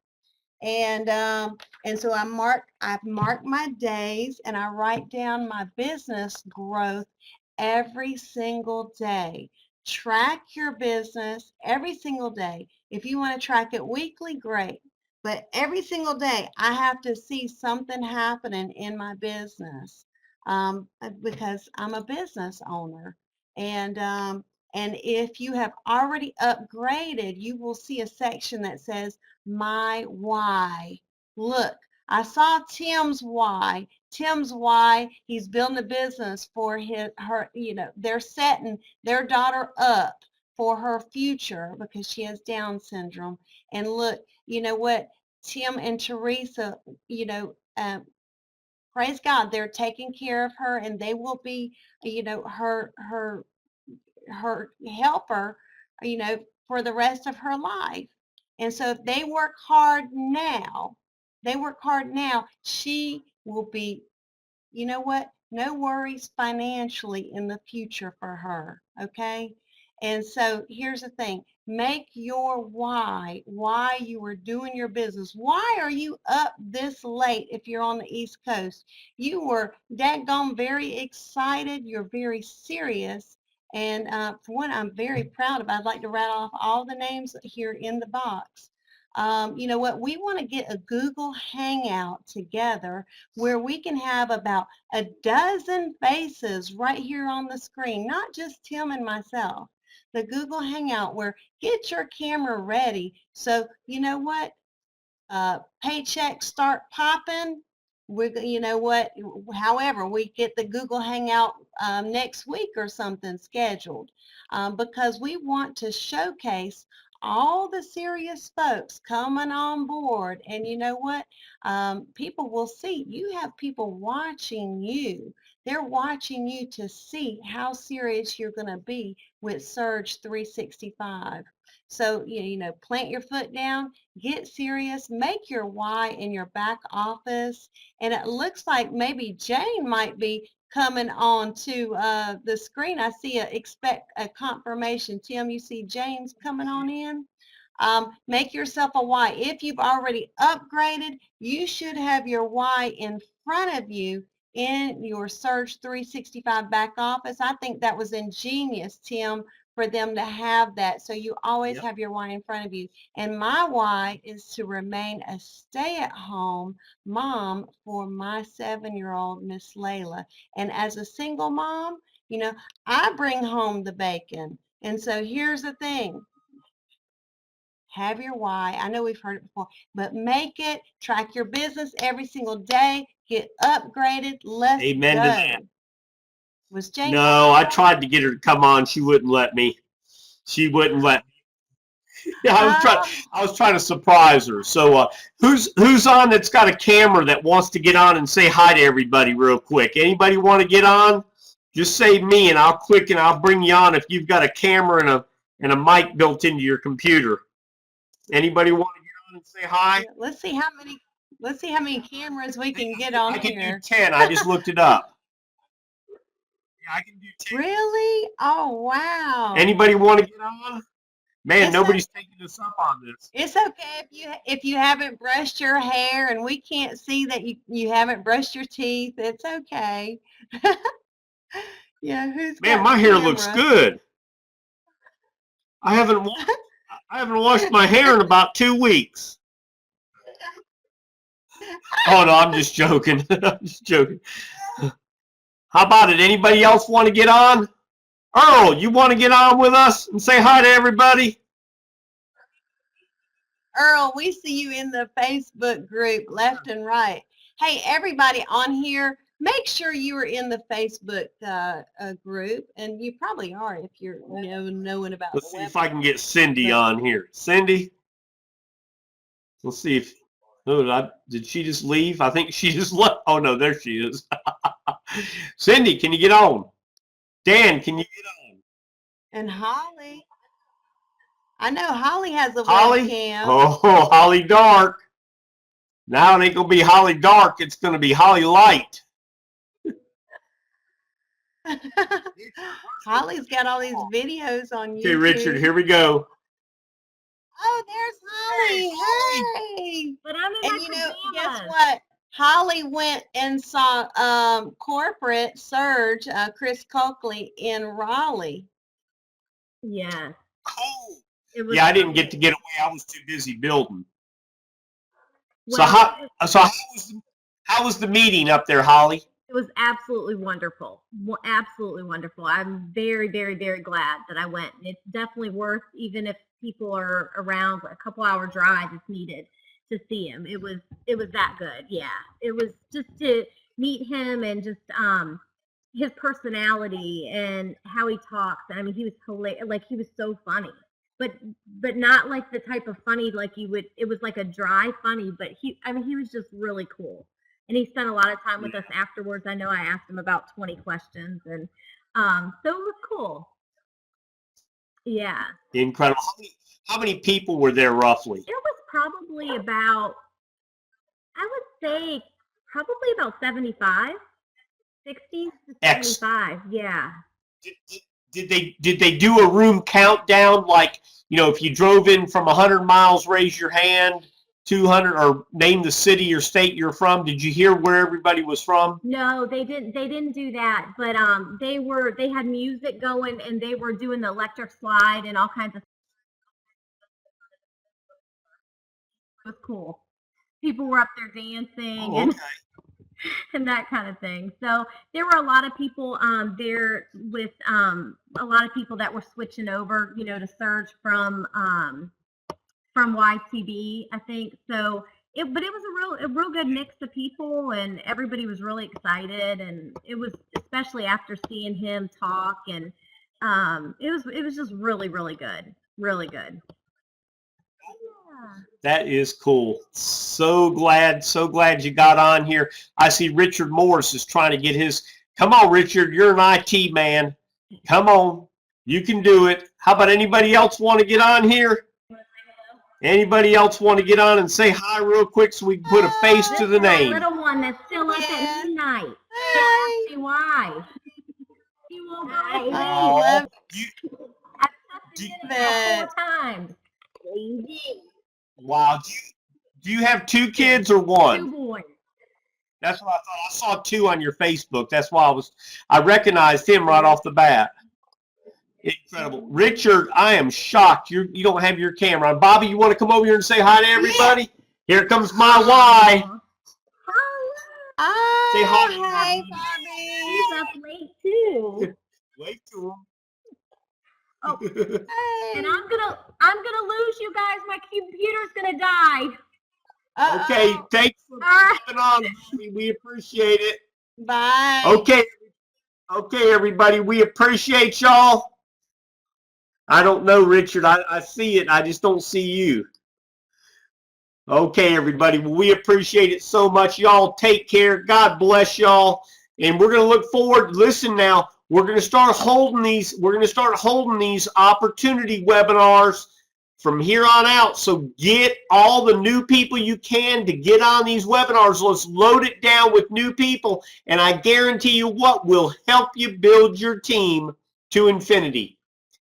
And so I've marked my days and I write down my business growth every single day. Track your business every single day. If you want to track it weekly, great. But every single day, I have to see something happening in my business because I'm a business owner. And if you have already upgraded, you will see a section that says my why. Look, I saw Tim's why. Tim's why he's building a business for her, they're setting their daughter up for her future because she has Down syndrome. And look, you know what? Tim and Teresa, praise God, they're taking care of her and they will be, her helper, for the rest of her life. And so if they work hard now, she will be, you know what? No worries financially in the future for her. Okay. And so here's the thing, make your why you are doing your business. Why are you up this late if you're on the East Coast? You were daggone very excited. You're very serious. And for one, I'm very proud of. I'd like to rattle off all the names here in the box. You know what? We want to get a Google Hangout together where we can have about a dozen faces right here on the screen, not just Tim and myself. The Google Hangout where get your camera ready. So you know what? Paychecks start popping. You know what? However, we get the Google Hangout next week or something scheduled because we want to showcase all the serious folks coming on board. And you know what? People will see. You have people watching you. They're watching you to see how serious you're going to be with Surge 365. So, plant your foot down, get serious, make your why in your back office. And it looks like maybe Jane might be coming on to the screen. I see expect a confirmation. Tim, you see Jane's coming on in? Make yourself a why. If you've already upgraded, you should have your why in front of you in your Surge 365 back office. I think that was ingenious, Tim, for them to have that. So you always have your why in front of you. And my why is to remain a stay-at-home mom for my 7-year-old Miss Layla. And as a single mom, I bring home the bacon. And so here's the thing. Have your why. I know we've heard it before, but make it, track your business every single day, get upgraded. Let's Amen go. to that. Was Jane? No, I tried to get her to come on. She wouldn't let me. She wouldn't let me. Yeah, I was trying to surprise her. So who's on that's got a camera that wants to get on and say hi to everybody real quick? Anybody want to get on? Just say me and I'll click and I'll bring you on if you've got a camera and a mic built into your computer. Anybody want to get on and say hi? Let's see how many cameras we can get on here. I can here. do 10. I just looked it up. Yeah, I can do 10. Really? Oh, wow. Anybody want to get on? Man, It's nobody's taking us up on this. It's okay if you haven't brushed your hair and we can't see that you haven't brushed your teeth. It's okay. Yeah, who's Man, got my the hair camera? looks good. I haven't washed my hair in about 2 weeks. Oh no, I'm just joking. I'm just joking. How about it? Anybody else want to get on? Earl, you want to get on with us and say hi to everybody? Earl, we see you in the Facebook group, left and right. Hey, everybody on here, make sure you are in the Facebook group, and you probably are if you're knowing about Let's the see web. if I can get Cindy on here. Cindy? Let's see if... Oh, did she just leave? I think she just left. Oh, no, there she is. Cindy, can you get on? Dan, can you get on? And Holly. I know Holly has a Holly? webcam. Oh, Holly Dark. Now it ain't going to be Holly Dark. It's going to be Holly Light. Holly's got all these videos on YouTube. Okay, Richard, here we go. Oh, there's Holly. Hey. But I'm in And my you know, guess pajamas. what? Holly went and saw corporate Surge, Chris Coakley in Raleigh. Yeah. Cool. It was Yeah, I didn't get to get away. I was too busy building. So well, how was the meeting up there, Holly? it was absolutely wonderful. Absolutely wonderful. I'm very, very, very glad that I went. It's definitely worth, even if people are around, a couple hour drive if needed to see him. It was that good. Yeah. It was just to meet him and just his personality and how he talks. I mean, he was hilarious. Like, he was so funny, but not like the type of funny like you would. It was like a dry funny, but he was just really cool. And he spent a lot of time with us afterwards. I know I asked him about 20 questions, and so it was cool. Yeah. Incredible. How many people were there roughly? It was probably about, I would say, probably about 75, 60 to 75. Yeah. Did they do a room countdown, like, you know, if you drove in from 100 miles, raise your hand, 200, or name the city or state you're from? Did you hear where everybody was from? No, they didn't do that, but they had music going, and they were doing the electric slide and all kinds of. It was cool. People were up there dancing and that kind of thing. So there were a lot of people there with a lot of people that were switching over, you know, to Surge from YTV, I think. So but it was a real good mix of people, and everybody was really excited, and it was, especially after seeing him talk, and it was just really, really good. Really good. That is cool. So glad you got on here. I see Richard Morris is trying to get his. Come on, Richard, you're an IT man. Come on, you can do it. How about anybody else want to get on here? Anybody else want to get on and say hi real quick so we can put a face to the name? Little one that's still up at midnight. Hi. Don't ask me why. He won't go to I love I've tested it about 4 times. Wow. Do you have 2 kids or 1? 2 boys. That's what I thought. I saw 2 on your Facebook. That's why I recognized him right off the bat. Incredible. Richard, I am shocked you don't have your camera on. Bobby, you want to come over here and say hi to everybody? Here comes my Y. Say hi. Hey, Bobby. He's up late too. Wait to him. Oh, Hey. and I'm gonna lose you guys. My computer's gonna die. Okay, Uh-oh. thanks for coming on. We appreciate it. Bye. Okay, everybody, we appreciate y'all. I don't know, Richard. I see it. I just don't see you. Okay, everybody. Well, we appreciate it so much. Y'all take care. God bless y'all. And we're going to look forward. Listen now. We're going to start holding these. We're going to start holding these opportunity webinars from here on out. So get all the new people you can to get on these webinars. Let's load it down with new people. And I guarantee you what will help you build your team to infinity.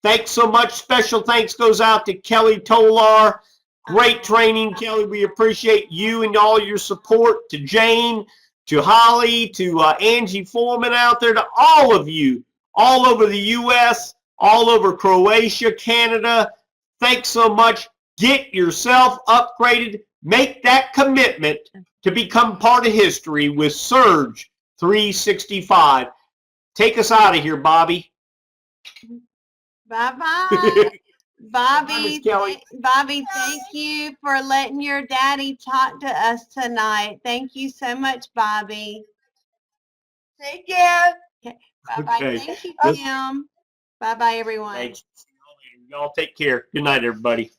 Thanks so much. Special thanks goes out to Kelly Tolar. Great training, Kelly. We appreciate you and all your support. To Jane, to Holly, to Angie Foreman out there, to all of you, all over the U.S., all over Croatia, Canada. Thanks so much. Get yourself upgraded. Make that commitment to become part of history with Surge 365. Take us out of here, Bobby. Bye-bye. Bobby, Kelly. Bobby, thank you for letting your daddy talk to us tonight. Thank you so much, Bobby. Take care. Okay. Bye-bye. Okay. Thank you, Kim. Bye-bye, everyone. Thanks. Y'all take care. Good night, everybody.